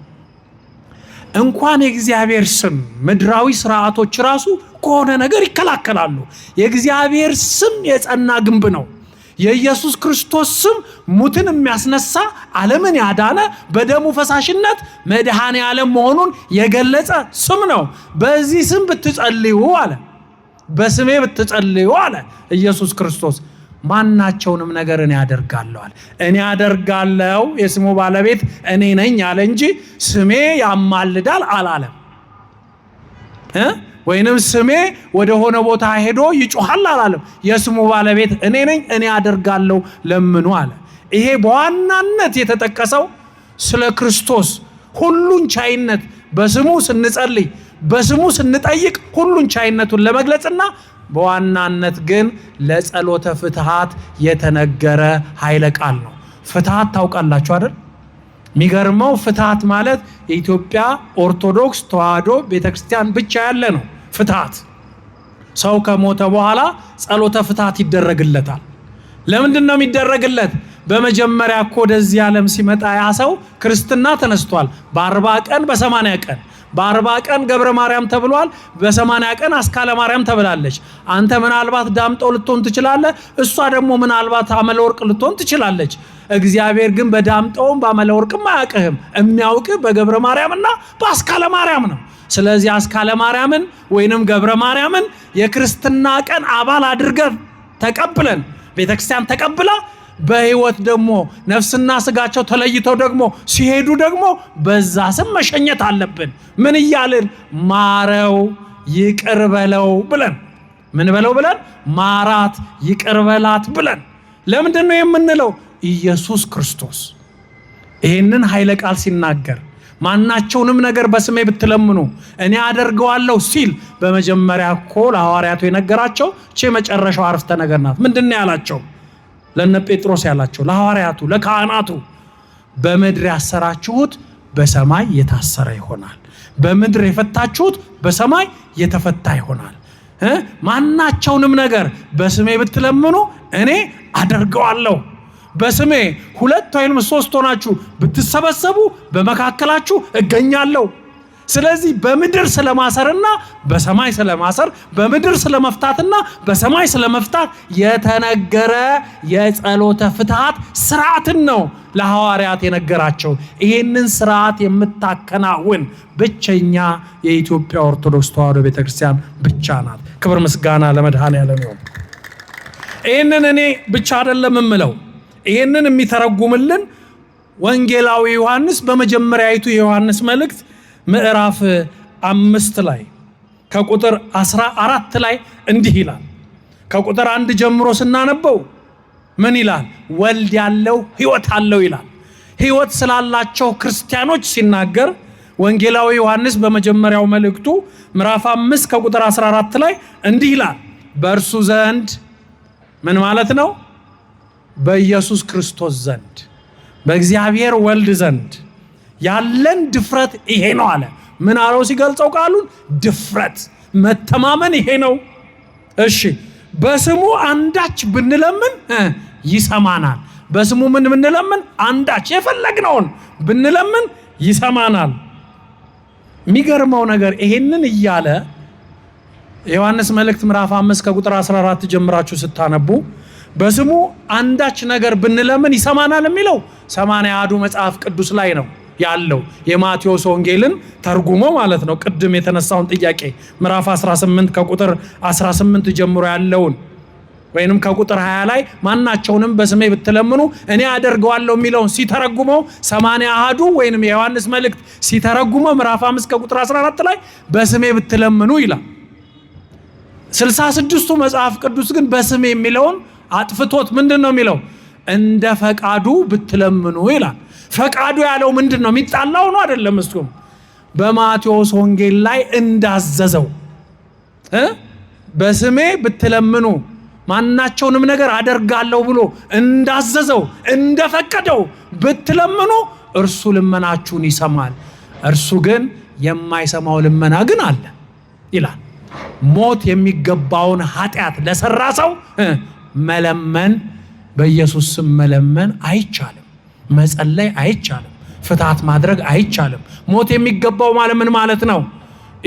እንኳን የእግዚአብሔር ስም ምድራዊ ስርዓቶች ራሱ ከሆነ ነገር ይከላከላሉ። የእግዚአብሔር ስም የጸና ግንብ ነው። የኢየሱስ ክርስቶስ ስም ሙትን የሚያስነሳ ዓለምን ያዳነ በደሙ ፈሳሽነት መድኃኔ ዓለም መሆኑን የገለጸ ስም ነው። በዚህ ስም ብትጸልዩ አለ፣ በስሜ ብትጸልዩ አለ ኢየሱስ ክርስቶስ ማናቸውንም ነገር እኔ አደርጋለሁ አለ። እኔ አደርጋለሁ የስሙ ባለቤት እኔ ነኝ አለ እንጂ ስሜ ያማልዳል አላለም። ወይንም ስሜ ወደ ሆነ ቦታ ሄዶ ይጮሃል አላለም። የስሙ ባለቤት እኔ ነኝ፣ እኔ አደርጋለሁ ለምኑ አለ። ይሄ በዋናነት የተጠቀሰው ስለ ክርስቶስ ሁሉን ቻይነት በስሙ ስንጸልይ በስሙ ስንጠይቅ ሁሉን ቻይነቱን ለመግለጽና በዋናነት ግን ለጸሎተ ፍትሃት የተነገረ ኃይለ ቃል ነው። ፍትሃት ታውቃላችሁ አይደል? የሚገርመው ፍትሃት ማለት የኢትዮጵያ ኦርቶዶክስ ተዋሕዶ ቤተክርስቲያን ብቻ ያለ ነው። ፍትሃት ሰው ከሞተ በኋላ ጸሎተ ፍትሃት ይደረግለታል። ለምንድን ነው የሚደረግለት? በመጀመሪያ እኮ ወደዚህ ዓለም ሲመጣ ያ ሰው ክርስትና ተነስቷል። በ40 ቀን በ80 ቀን በ40 ቀን ገብረ ማርያም ተብሏል። በ80 ቀን አስካለ ማርያም ተብላለች። አንተ ምናልባት ዳምጠው ልትሆን ትችላለህ፣ እሷ ደግሞ ምናልባት አመለ ወርቅ ልትሆን ትችላለች። እግዚአብሔር ግን በዳምጠውም በአመለ ወርቅም አያውቅህም። የሚያውቅህ በገብረ ማርያምና በአስካለ ማርያም ነው። ስለዚህ አስካለ ማርያምን ወይንም ገብረ ማርያምን የክርስትና ቀን አባል አድርገን ተቀብለን ቤተክርስቲያን ተቀብላ በህይወት ደግሞ ነፍስና ስጋቸው ተለይተው ደግሞ ሲሄዱ ደግሞ በዛ ስም መሸኘት አለብን። ምን እያልን? ማረው ይቅር በለው ብለን። ምን በለው ብለን? ማራት ይቅር በላት ብለን። ለምንድን ነው የምንለው? ኢየሱስ ክርስቶስ ይህንን ኃይለ ቃል ሲናገር ማናቸውንም ነገር በስሜ ብትለምኑ እኔ አደርገዋለሁ ሲል በመጀመሪያ እኮ ለሐዋርያቱ የነገራቸው መጨረሻው አረፍተ ነገር ናት። ምንድን ነው ያላቸው? ለነ ጴጥሮስ ያላቸው ለሐዋርያቱ ለካህናቱ በምድር ያሰራችሁት በሰማይ የታሰረ ይሆናል፣ በምድር የፈታችሁት በሰማይ የተፈታ ይሆናል። ማናቸውንም ነገር በስሜ ብትለምኑ እኔ አደርገዋለሁ። በስሜ 2 ወይም 3 ሆናችሁ ብትሰበሰቡ በመካከላችሁ እገኛለሁ። ስለዚህ በምድር ስለማሰርና በሰማይ ስለማሰር፣ በምድር ስለመፍታትና በሰማይ ስለመፍታት የተነገረ የጸሎተ ፍትሐት ስርዓትን ነው ለሐዋርያት የነገራቸው። ይህንን ስርዓት የምታከናውን ብቸኛ የኢትዮጵያ ኦርቶዶክስ ተዋሕዶ ቤተክርስቲያን ብቻ ናት። ክብር ምስጋና ለመድኃኔዓለም ይሁን። ይህንን እኔ ብቻ አይደለም የምለው፣ ይህንን የሚተረጉምልን ወንጌላዊ ዮሐንስ በመጀመሪያይቱ የዮሐንስ መልእክት ምዕራፍ 5 ላይ ከቁጥር 14 ላይ እንዲህ ይላል። ከቁጥር 1 ጀምሮ ስናነበው ምን ይላል? ወልድ ያለው ሕይወት አለው ይላል። ሕይወት ስላላቸው ክርስቲያኖች ሲናገር ወንጌላዊ ዮሐንስ በመጀመሪያው መልእክቱ ምዕራፍ 5 ከቁጥር 14 ላይ እንዲህ ይላል። በእርሱ ዘንድ ምን ማለት ነው? በኢየሱስ ክርስቶስ ዘንድ በእግዚአብሔር ወልድ ዘንድ ያለን ድፍረት ይሄ ነው አለ። ምን አለው ሲገልጸው ቃሉን? ድፍረት መተማመን ይሄ ነው። እሺ በስሙ አንዳች ብንለምን ይሰማናል። በስሙ ምን ብንለምን? አንዳች የፈለግነውን ብንለምን ይሰማናል። የሚገርመው ነገር ይሄንን እያለ ዮሐንስ መልእክት ምዕራፍ 5 ከቁጥር 14 ጀምራችሁ ስታነቡ በስሙ አንዳች ነገር ብንለምን ይሰማናል የሚለው 81ዱ መጽሐፍ ቅዱስ ላይ ነው ያለው። የማቴዎስ ወንጌልን ተርጉሞ ማለት ነው። ቅድም የተነሳውን ጥያቄ ምዕራፍ 18 ከቁጥር 18 ጀምሮ ያለውን ወይንም ከቁጥር 20 ላይ ማናቸውንም በስሜ ብትለምኑ እኔ አደርገዋለሁ የሚለውን ሲተረጉመው 81ዱ ወይንም የዮሐንስ መልእክት ሲተረጉመው ምዕራፍ 5 ከቁጥር 14 ላይ በስሜ ብትለምኑ ይላል። 66ቱ መጽሐፍ ቅዱስ ግን በስሜ የሚለውን አጥፍቶት ምንድነው የሚለው? እንደ ፈቃዱ ብትለምኑ ይላል። ፈቃዱ ያለው ምንድነው? የሚጣላው ነው አይደለም። እሱም በማቴዎስ ወንጌል ላይ እንዳዘዘው በስሜ ብትለምኑ ማናቸውንም ነገር አደርጋለሁ ብሎ እንዳዘዘው እንደፈቀደው ብትለምኑ እርሱ ልመናችሁን ይሰማል። እርሱ ግን የማይሰማው ልመና ግን አለ ይላል። ሞት የሚገባውን ኃጢአት ለሰራ ሰው መለመን፣ በኢየሱስ ስም መለመን አይቻልም። መጸለይ አይቻልም። ፍትሐት ማድረግ አይቻልም። ሞት የሚገባው ማለት ምን ማለት ነው?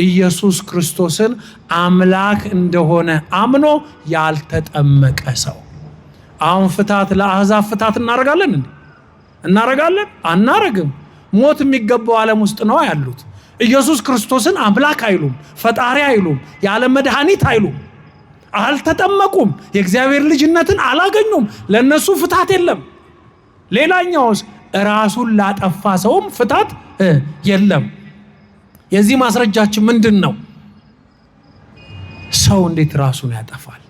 ኢየሱስ ክርስቶስን አምላክ እንደሆነ አምኖ ያልተጠመቀ ሰው። አሁን ፍትሐት ለአሕዛብ ፍትሐት እናረጋለን እንዴ? እናረጋለን? አናረግም። ሞት የሚገባው ዓለም ውስጥ ነው ያሉት። ኢየሱስ ክርስቶስን አምላክ አይሉም፣ ፈጣሪ አይሉም፣ ያለ መድኃኒት አይሉም። አልተጠመቁም። የእግዚአብሔር ልጅነትን አላገኙም። ለነሱ ፍትሐት የለም። ሌላኛውስ ራሱን ላጠፋ ሰውም ፍትሐት የለም። የዚህ ማስረጃችን ምንድን ነው? ሰው እንዴት ራሱን ያጠፋል?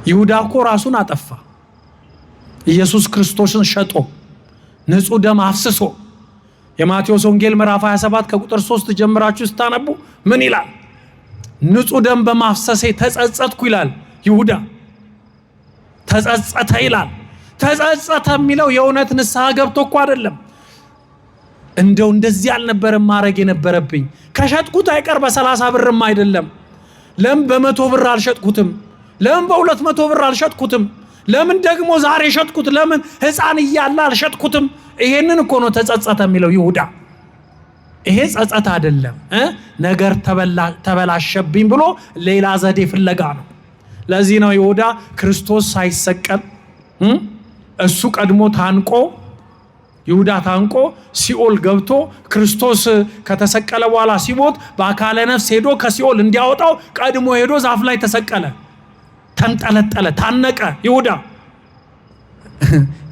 ይሁዳ እኮ ራሱን አጠፋ። ኢየሱስ ክርስቶስን ሸጦ ንጹሕ ደም አፍስሶ። የማቴዎስ ወንጌል ምዕራፍ 27 ከቁጥር 3 ጀምራችሁ ስታነቡ ምን ይላል? ንጹሕ ደም በማፍሰሴ ተጸጸትኩ ይላል ይሁዳ። ተጸጸተ ይላል። ተጸጸተ የሚለው የእውነት ንስሐ ገብቶ እኮ አይደለም። እንደው እንደዚህ አልነበረም ማድረግ የነበረብኝ፣ ከሸጥኩት አይቀር በ30 ብርም አይደለም፣ ለምን በ100 ብር አልሸጥኩትም? ለምን በ200 ብር አልሸጥኩትም? ለምን ደግሞ ዛሬ ሸጥኩት? ለምን ሕፃን እያለ አልሸጥኩትም? ይሄንን እኮ ነው ተጸጸተ የሚለው ይሁዳ። ይሄ ጸጸት አይደለም። ነገር ተበላሸብኝ ብሎ ሌላ ዘዴ ፍለጋ ነው። ለዚህ ነው ይሁዳ ክርስቶስ ሳይሰቀል እሱ ቀድሞ ታንቆ፣ ይሁዳ ታንቆ ሲኦል ገብቶ ክርስቶስ ከተሰቀለ በኋላ ሲሞት በአካለ ነፍስ ሄዶ ከሲኦል እንዲያወጣው ቀድሞ ሄዶ ዛፍ ላይ ተሰቀለ፣ ተንጠለጠለ፣ ታነቀ ይሁዳ።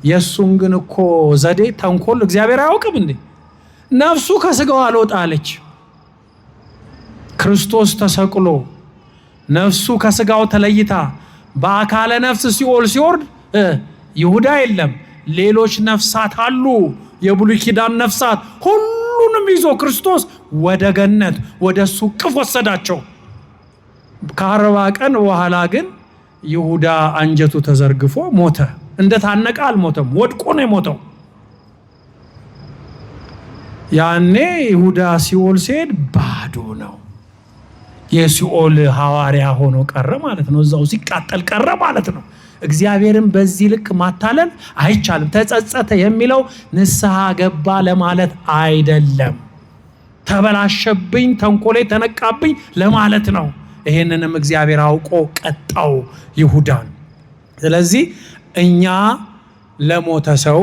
የሱን ግን እኮ ዘዴ ተንኮል እግዚአብሔር አያውቅም እንዴ? ነፍሱ ከስጋው አልወጣለች። ክርስቶስ ተሰቅሎ ነፍሱ ከስጋው ተለይታ በአካለ ነፍስ ሲኦል ሲወርድ ይሁዳ የለም፣ ሌሎች ነፍሳት አሉ። የብሉይ ኪዳን ነፍሳት ሁሉንም ይዞ ክርስቶስ ወደ ገነት ወደ እሱ ቅፍ ወሰዳቸው። ከ40 ቀን በኋላ ግን ይሁዳ አንጀቱ ተዘርግፎ ሞተ። እንደታነቀ አልሞተም፣ ወድቆ ነው የሞተው። ያኔ ይሁዳ ሲኦል ሲሄድ ባዶ ነው። የሲኦል ሐዋርያ ሆኖ ቀረ ማለት ነው። እዛው ሲቃጠል ቀረ ማለት ነው። እግዚአብሔርን በዚህ ልክ ማታለል አይቻልም። ተጸጸተ የሚለው ንስሐ ገባ ለማለት አይደለም። ተበላሸብኝ፣ ተንኮሌ ተነቃብኝ ለማለት ነው። ይሄንንም እግዚአብሔር አውቆ ቀጣው ይሁዳን። ስለዚህ እኛ ለሞተ ሰው፣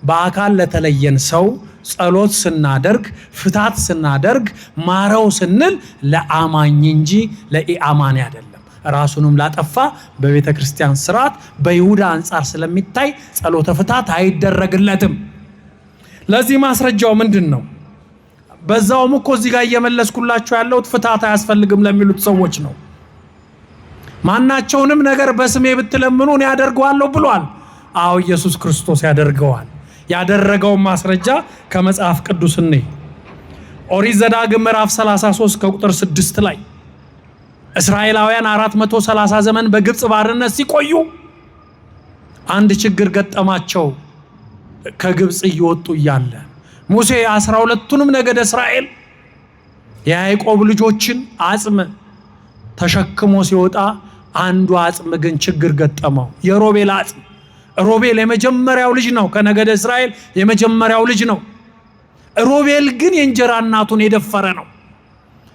በአካል ለተለየን ሰው ጸሎት ስናደርግ፣ ፍታት ስናደርግ፣ ማረው ስንል ለአማኝ እንጂ ለኢአማኒ አይደለም። ራሱንም ላጠፋ በቤተ ክርስቲያን ስርዓት በይሁዳ አንጻር ስለሚታይ ጸሎተ ፍታት አይደረግለትም። ለዚህ ማስረጃው ምንድን ነው? በዛውም እኮ እዚህ ጋር እየመለስኩላችሁ ያለሁት ፍታት አያስፈልግም ለሚሉት ሰዎች ነው። ማናቸውንም ነገር በስሜ ብትለምኑ እኔ ያደርገዋለሁ ብሏል። አዎ ኢየሱስ ክርስቶስ ያደርገዋል። ያደረገውን ማስረጃ ከመጽሐፍ ቅዱስ እንይ። ኦሪት ዘዳግም ምዕራፍ 33 ከቁጥር 6 ላይ እስራኤላውያን 430 ዘመን በግብፅ ባርነት ሲቆዩ አንድ ችግር ገጠማቸው። ከግብፅ እየወጡ እያለ ሙሴ 12ቱንም ነገደ እስራኤል የያዕቆብ ልጆችን አጽም ተሸክሞ ሲወጣ አንዱ አጽም ግን ችግር ገጠመው። የሮቤል አጽም። ሮቤል የመጀመሪያው ልጅ ነው። ከነገደ እስራኤል የመጀመሪያው ልጅ ነው። ሮቤል ግን የእንጀራ እናቱን የደፈረ ነው።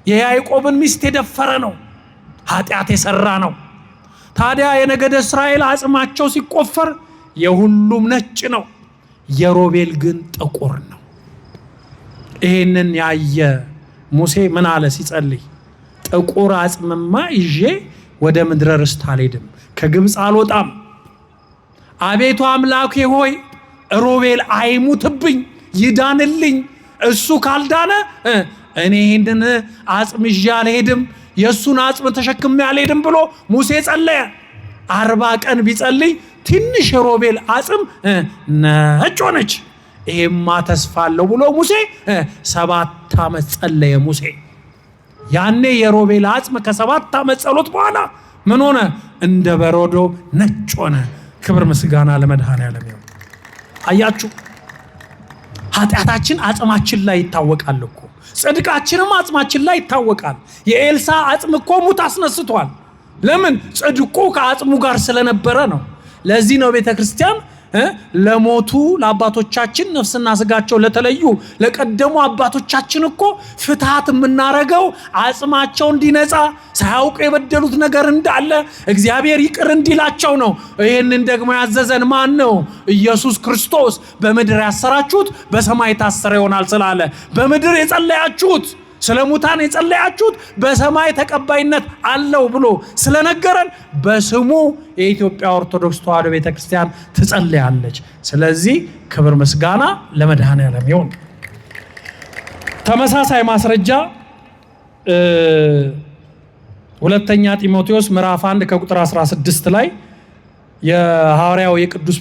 የያዕቆብን ሚስት የደፈረ ነው። ኃጢአት የሰራ ነው። ታዲያ የነገደ እስራኤል አጽማቸው ሲቆፈር የሁሉም ነጭ ነው። የሮቤል ግን ጥቁር ነው። ይሄንን ያየ ሙሴ ምን አለ ሲጸልይ? ጥቁር አጽምማ ይዤ ወደ ምድረ ርስት አልሄድም፣ ከግብፅ አልወጣም። አቤቱ አምላኬ ሆይ ሮቤል አይሙትብኝ፣ ይዳንልኝ። እሱ ካልዳነ እኔ ይህንን አጽም ይዤ አልሄድም፣ የእሱን አጽም ተሸክሜ አልሄድም ብሎ ሙሴ ጸለየ። 40 ቀን ቢጸልይ ትንሽ የሮቤል አጽም ነጭ ሆነች። ይሄማ ተስፋ አለው ብሎ ሙሴ 7 ዓመት ጸለየ። ሙሴ ያኔ የሮቤል አጽም ከ7 ዓመት ጸሎት በኋላ ምን ሆነ? እንደ በረዶ ነጭ ሆነ። ክብር ምስጋና ለመድኃኔዓለም ይሁን። አያችሁ፣ ኃጢአታችን አጽማችን ላይ ይታወቃል እኮ፣ ጽድቃችንም አጽማችን ላይ ይታወቃል። የኤልሳ አጽም እኮ ሙት አስነስቷል። ለምን? ጽድቁ ከአጽሙ ጋር ስለነበረ ነው። ለዚህ ነው ቤተ ክርስቲያን ለሞቱ ለአባቶቻችን ነፍስና ስጋቸው ለተለዩ ለቀደሙ አባቶቻችን እኮ ፍትሐት የምናረገው አጽማቸው እንዲነጻ፣ ሳያውቁ የበደሉት ነገር እንዳለ እግዚአብሔር ይቅር እንዲላቸው ነው። ይህንን ደግሞ ያዘዘን ማን ነው? ኢየሱስ ክርስቶስ። በምድር ያሰራችሁት በሰማይ ታሰረ ይሆናል ስላለ፣ በምድር የጸለያችሁት ስለ ሙታን የጸለያችሁት በሰማይ ተቀባይነት አለው ብሎ ስለነገረን በስሙ የኢትዮጵያ ኦርቶዶክስ ተዋሕዶ ቤተክርስቲያን ትጸልያለች። ስለዚህ ክብር ምስጋና ለመድኃኔዓለም ይሁን። ተመሳሳይ ማስረጃ ሁለተኛ ጢሞቴዎስ ምዕራፍ 1 ከቁጥር 16 ላይ የሐዋርያው የቅዱስ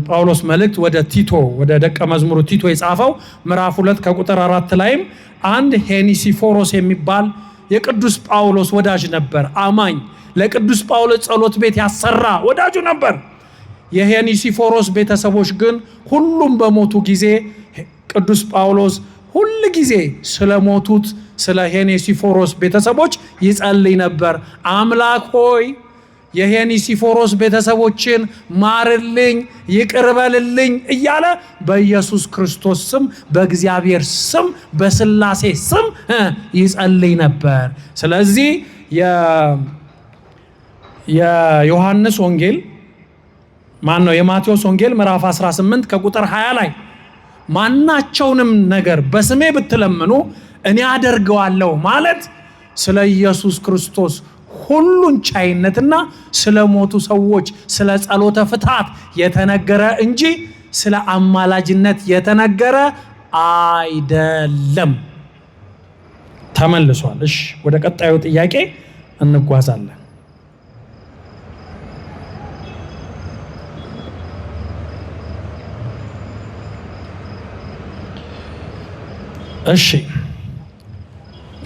ጳውሎስ መልእክት ወደ ቲቶ ወደ ደቀ መዝሙሩ ቲቶ የጻፈው ምዕራፍ 2 ከቁጥር 4 ላይም አንድ ሄኒሲፎሮስ የሚባል የቅዱስ ጳውሎስ ወዳጅ ነበር። አማኝ፣ ለቅዱስ ጳውሎስ ጸሎት ቤት ያሰራ ወዳጁ ነበር። የሄኒሲፎሮስ ቤተሰቦች ግን ሁሉም በሞቱ ጊዜ ቅዱስ ጳውሎስ ሁል ጊዜ ስለሞቱት ስለ ሄኒሲፎሮስ ቤተሰቦች ይጸልይ ነበር። አምላክ ሆይ የሄኒሲፎሮስ ቤተሰቦችን ማርልኝ፣ ይቅርበልልኝ እያለ በኢየሱስ ክርስቶስ ስም፣ በእግዚአብሔር ስም፣ በስላሴ ስም ይጸልይ ነበር። ስለዚህ የዮሐንስ ወንጌል የማቴዎስ ወንጌል ምዕራፍ 18 ከቁጥር 20 ላይ ማናቸውንም ነገር በስሜ ብትለምኑ እኔ አደርገዋለሁ ማለት ስለ ኢየሱስ ክርስቶስ ሁሉን ቻይነትና ስለ ሞቱ ሰዎች ስለ ጸሎተ ፍትሐት የተነገረ እንጂ ስለ አማላጅነት የተነገረ አይደለም። ተመልሷል። እሺ፣ ወደ ቀጣዩ ጥያቄ እንጓዛለን። እሺ፣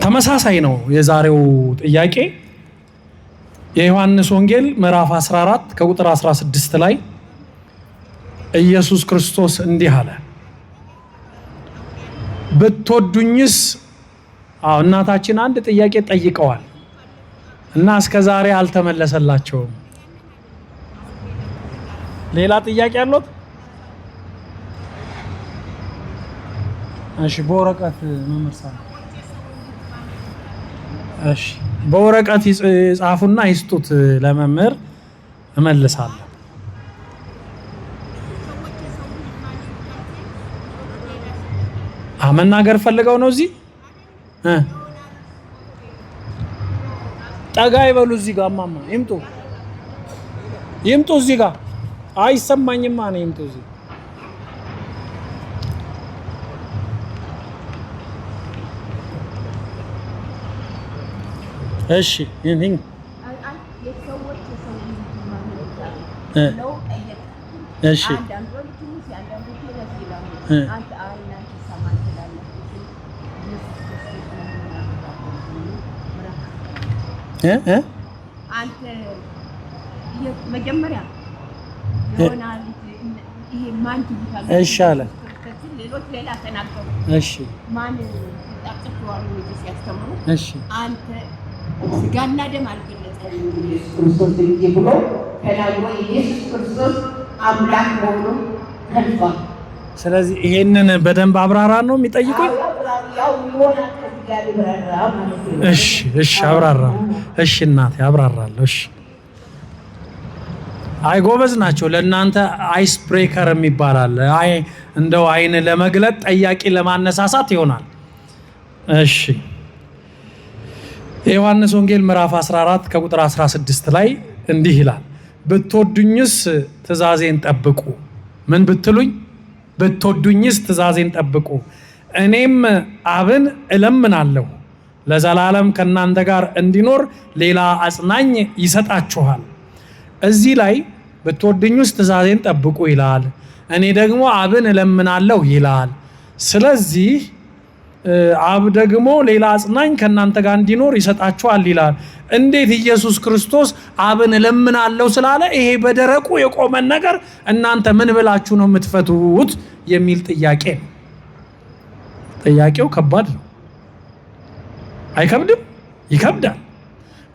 ተመሳሳይ ነው የዛሬው ጥያቄ። የዮሐንስ ወንጌል ምዕራፍ 14 ከቁጥር 16 ላይ ኢየሱስ ክርስቶስ እንዲህ አለ፣ ብትወዱኝስ እናታችን አንድ ጥያቄ ጠይቀዋል እና እስከ ዛሬ አልተመለሰላቸውም። ሌላ ጥያቄ አለው? እሺ በወረቀት መመርሳ እሺ በወረቀት ይጻፉና ይስጡት ለመምህር እመልሳለሁ። መናገር ፈልገው ነው እዚህ ጠጋ ይበሉ። እዚህ ጋር ማማ ይምጡ እዚህ ጋር አይሰማኝማ ነው። ይምጡ እዚህ እሺ ይሄን እሺ አንተ መጀመሪያ ይሆናል ይሄ ማን ትይታለህ? እሺ አለ። ሌሎች ሌላ ተናገሩ። እሺ ማን ተጣጣው ነው ሲያስተምሩ? እሺ አንተ ስጋና ደም አልገለጸም ክርስቶስ እንጂ ብሎ ተናግሮ ኢየሱስ ክርስቶስ አምላክ መሆኑን ገልጿል። ስለዚህ ይሄንን በደንብ አብራራ ነው የሚጠይቁኝ። እሺ አብራራ። እሺ እናቴ አብራራለሁ። እሺ አይ ጎበዝ ናቸው። ለእናንተ አይስ ብሬከር የሚባል አለ። አይ እንደው አይን ለመግለጥ ጠያቂ ለማነሳሳት ይሆናል። እሺ የዮሐንስ ወንጌል ምዕራፍ 14 ከቁጥር 16 ላይ እንዲህ ይላል፣ ብትወዱኝስ ትእዛዜን ጠብቁ። ምን ብትሉኝ? ብትወዱኝስ ትእዛዜን ጠብቁ። እኔም አብን እለምናለሁ ለዘላለም ከእናንተ ጋር እንዲኖር ሌላ አጽናኝ ይሰጣችኋል። እዚህ ላይ ብትወዱኝስ ትእዛዜን ጠብቁ ይላል። እኔ ደግሞ አብን እለምናለሁ ይላል። ስለዚህ አብ ደግሞ ሌላ አጽናኝ ከእናንተ ጋር እንዲኖር ይሰጣችኋል ይላል። እንዴት ኢየሱስ ክርስቶስ አብን እለምናለሁ ስላለ ይሄ በደረቁ የቆመን ነገር እናንተ ምን ብላችሁ ነው የምትፈቱት የሚል ጥያቄ ነው። ጥያቄው ከባድ ነው። አይከብድም? ይከብዳል።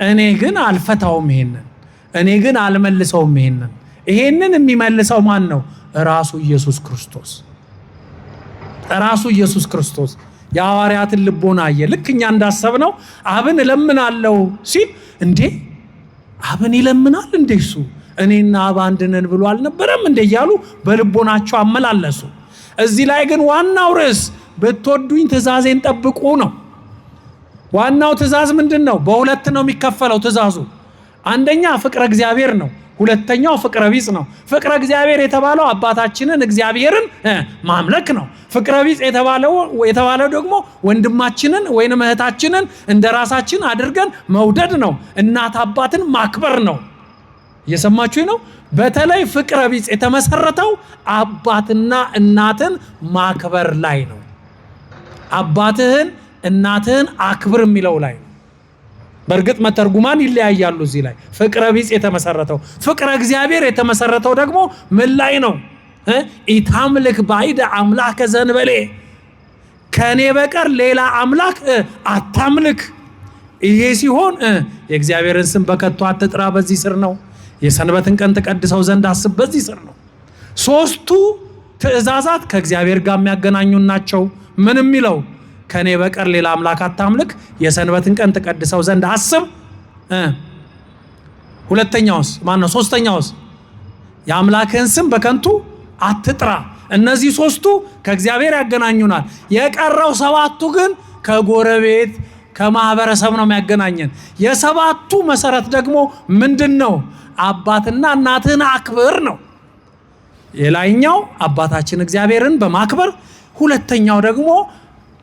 እኔ ግን አልፈታውም ይሄንን። እኔ ግን አልመልሰውም ይሄንን። ይሄንን የሚመልሰው ማን ነው? ራሱ ኢየሱስ ክርስቶስ። ራሱ ኢየሱስ ክርስቶስ የሐዋርያትን ልቦና አየ። ልክ እኛ እንዳሰብነው አብን እለምናለሁ ሲል እንዴ አብን ይለምናል እንዴ እሱ እኔና አብ አንድ ነን ብሎ አልነበረም እንዴ እያሉ በልቦናቸው አመላለሱ። እዚህ ላይ ግን ዋናው ርዕስ ብትወዱኝ ትእዛዜን ጠብቁ ነው። ዋናው ትእዛዝ ምንድን ነው? በሁለት ነው የሚከፈለው ትእዛዙ። አንደኛ ፍቅረ እግዚአብሔር ነው። ሁለተኛው ፍቅረ ቢጽ ነው። ፍቅረ እግዚአብሔር የተባለው አባታችንን እግዚአብሔርን ማምለክ ነው። ፍቅረ ቢጽ የተባለው ደግሞ ወንድማችንን ወይንም እህታችንን እንደ ራሳችን አድርገን መውደድ ነው። እናት አባትን ማክበር ነው። እየሰማችሁ ነው? በተለይ ፍቅረ ቢጽ የተመሰረተው አባትና እናትን ማክበር ላይ ነው። አባትህን እናትህን አክብር የሚለው ላይ ነው። በእርግጥ መተርጉማን ይለያያሉ። እዚህ ላይ ፍቅረ ቢጽ የተመሰረተው፣ ፍቅረ እግዚአብሔር የተመሰረተው ደግሞ ምን ላይ ነው? ኢታምልክ ባዕደ አምላከ ዘእንበሌ፣ ከኔ በቀር ሌላ አምላክ አታምልክ። ይሄ ሲሆን የእግዚአብሔርን ስም በከቶ አትጥራ፣ በዚህ ስር ነው። የሰንበትን ቀን ተቀድሰው ዘንድ አስብ፣ በዚህ ስር ነው። ሶስቱ ትእዛዛት ከእግዚአብሔር ጋር የሚያገናኙን ናቸው። ምን የሚለው? ከኔ በቀር ሌላ አምላክ አታምልክ፣ የሰንበትን ቀን ተቀድሰው ዘንድ አስብ። ሁለተኛውስ ማን ነው? ሶስተኛውስ? የአምላክህን ስም በከንቱ አትጥራ። እነዚህ ሶስቱ ከእግዚአብሔር ያገናኙናል። የቀረው ሰባቱ ግን ከጎረቤት ከማህበረሰብ ነው የሚያገናኘን። የሰባቱ መሰረት ደግሞ ምንድን ነው? አባትና እናትህን አክብር ነው። የላይኛው አባታችን እግዚአብሔርን በማክበር፣ ሁለተኛው ደግሞ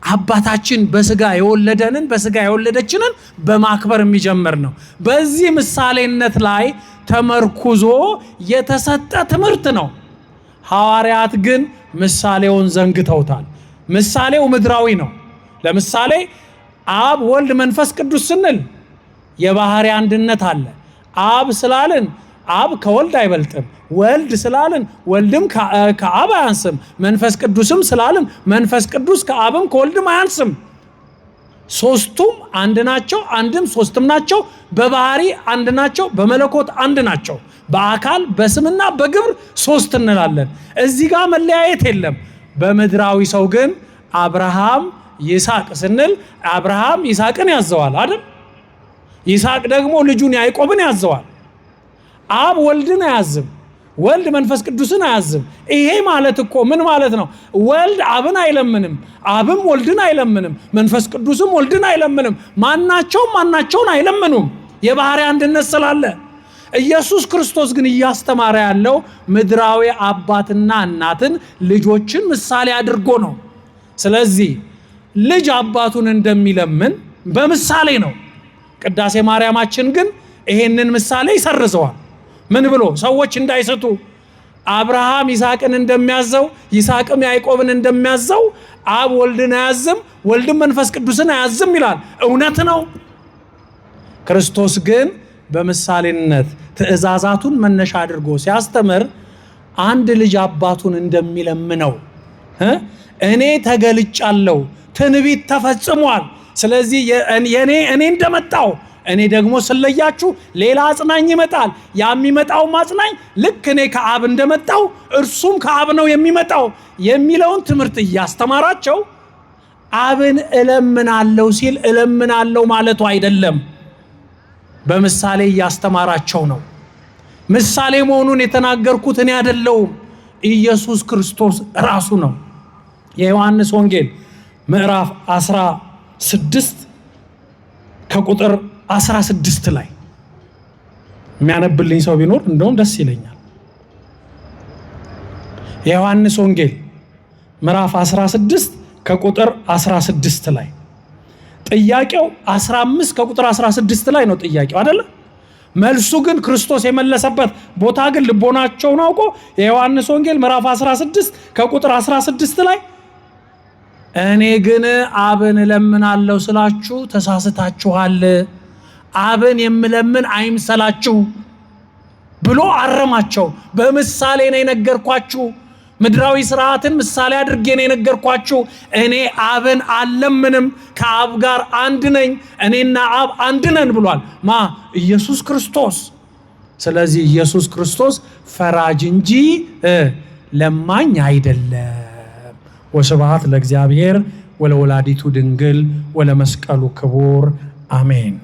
አባታችን በስጋ የወለደንን በስጋ የወለደችንን በማክበር የሚጀምር ነው። በዚህ ምሳሌነት ላይ ተመርኩዞ የተሰጠ ትምህርት ነው። ሐዋርያት ግን ምሳሌውን ዘንግተውታል። ምሳሌው ምድራዊ ነው። ለምሳሌ አብ ወልድ መንፈስ ቅዱስ ስንል የባህሪ አንድነት አለ። አብ ስላልን አብ ከወልድ አይበልጥም፣ ወልድ ስላልን ወልድም ከአብ አያንስም፣ መንፈስ ቅዱስም ስላልን መንፈስ ቅዱስ ከአብም ከወልድም አያንስም። ሶስቱም አንድ ናቸው፣ አንድም ሶስትም ናቸው። በባህሪ አንድ ናቸው፣ በመለኮት አንድ ናቸው። በአካል በስምና በግብር ሶስት እንላለን። እዚህ ጋር መለያየት የለም። በምድራዊ ሰው ግን አብርሃም ይስሐቅ ስንል አብርሃም ይስሐቅን ያዘዋል አይደል? ይስሐቅ ደግሞ ልጁን ያዕቆብን ያዘዋል። አብ ወልድን አያዝም፣ ወልድ መንፈስ ቅዱስን አያዝም። ይሄ ማለት እኮ ምን ማለት ነው? ወልድ አብን አይለምንም፣ አብም ወልድን አይለምንም፣ መንፈስ ቅዱስም ወልድን አይለምንም። ማናቸውን አይለምኑም፣ የባህሪ አንድነት ስላለ። ኢየሱስ ክርስቶስ ግን እያስተማረ ያለው ምድራዊ አባትና እናትን ልጆችን ምሳሌ አድርጎ ነው። ስለዚህ ልጅ አባቱን እንደሚለምን በምሳሌ ነው። ቅዳሴ ማርያማችን ግን ይሄንን ምሳሌ ይሰርዘዋል። ምን ብሎ? ሰዎች እንዳይሰቱ አብርሃም ይስሐቅን እንደሚያዘው ይስሐቅም ያዕቆብን እንደሚያዘው አብ ወልድን አያዝም፣ ወልድም መንፈስ ቅዱስን አያዝም ይላል። እውነት ነው። ክርስቶስ ግን በምሳሌነት ትእዛዛቱን መነሻ አድርጎ ሲያስተምር አንድ ልጅ አባቱን እንደሚለምነው እኔ ተገልጫለሁ፣ ትንቢት ተፈጽሟል። ስለዚህ እኔ እንደመጣው እኔ ደግሞ ስለያችሁ ሌላ አጽናኝ ይመጣል። የሚመጣው አጽናኝ ልክ እኔ ከአብ እንደመጣው እርሱም ከአብ ነው የሚመጣው የሚለውን ትምህርት እያስተማራቸው አብን እለምናለሁ ሲል እለምናለሁ ማለቱ አይደለም። በምሳሌ እያስተማራቸው ነው። ምሳሌ መሆኑን የተናገርኩት እኔ አይደለሁም፣ ኢየሱስ ክርስቶስ ራሱ ነው። የዮሐንስ ወንጌል ምዕራፍ 16 ከቁጥር 16 ላይ የሚያነብልኝ ሰው ቢኖር እንደውም ደስ ይለኛል። የዮሐንስ ወንጌል ምዕራፍ 16 ከቁጥር 16 ላይ ጥያቄው 15 ከቁጥር 16 ላይ ነው ጥያቄው አይደለ? መልሱ ግን ክርስቶስ የመለሰበት ቦታ ግን ልቦናቸውን አውቆ የዮሐንስ ወንጌል ምዕራፍ 16 ከቁጥር 16 ላይ እኔ ግን አብን እለምናለሁ ስላችሁ ተሳስታችኋል፣ አብን የምለምን አይምሰላችሁ ብሎ አረማቸው። በምሳሌ ነው የነገርኳችሁ፣ ምድራዊ ስርዓትን ምሳሌ አድርጌ ነው የነገርኳችሁ። እኔ አብን አልለምንም፣ ከአብ ጋር አንድ ነኝ፣ እኔና አብ አንድ ነን ብሏል። ኢየሱስ ክርስቶስ። ስለዚህ ኢየሱስ ክርስቶስ ፈራጅ እንጂ ለማኝ አይደለም። ወስብሐት ለእግዚአብሔር ወለወላዲቱ ድንግል ወለመስቀሉ ክቡር አሜን።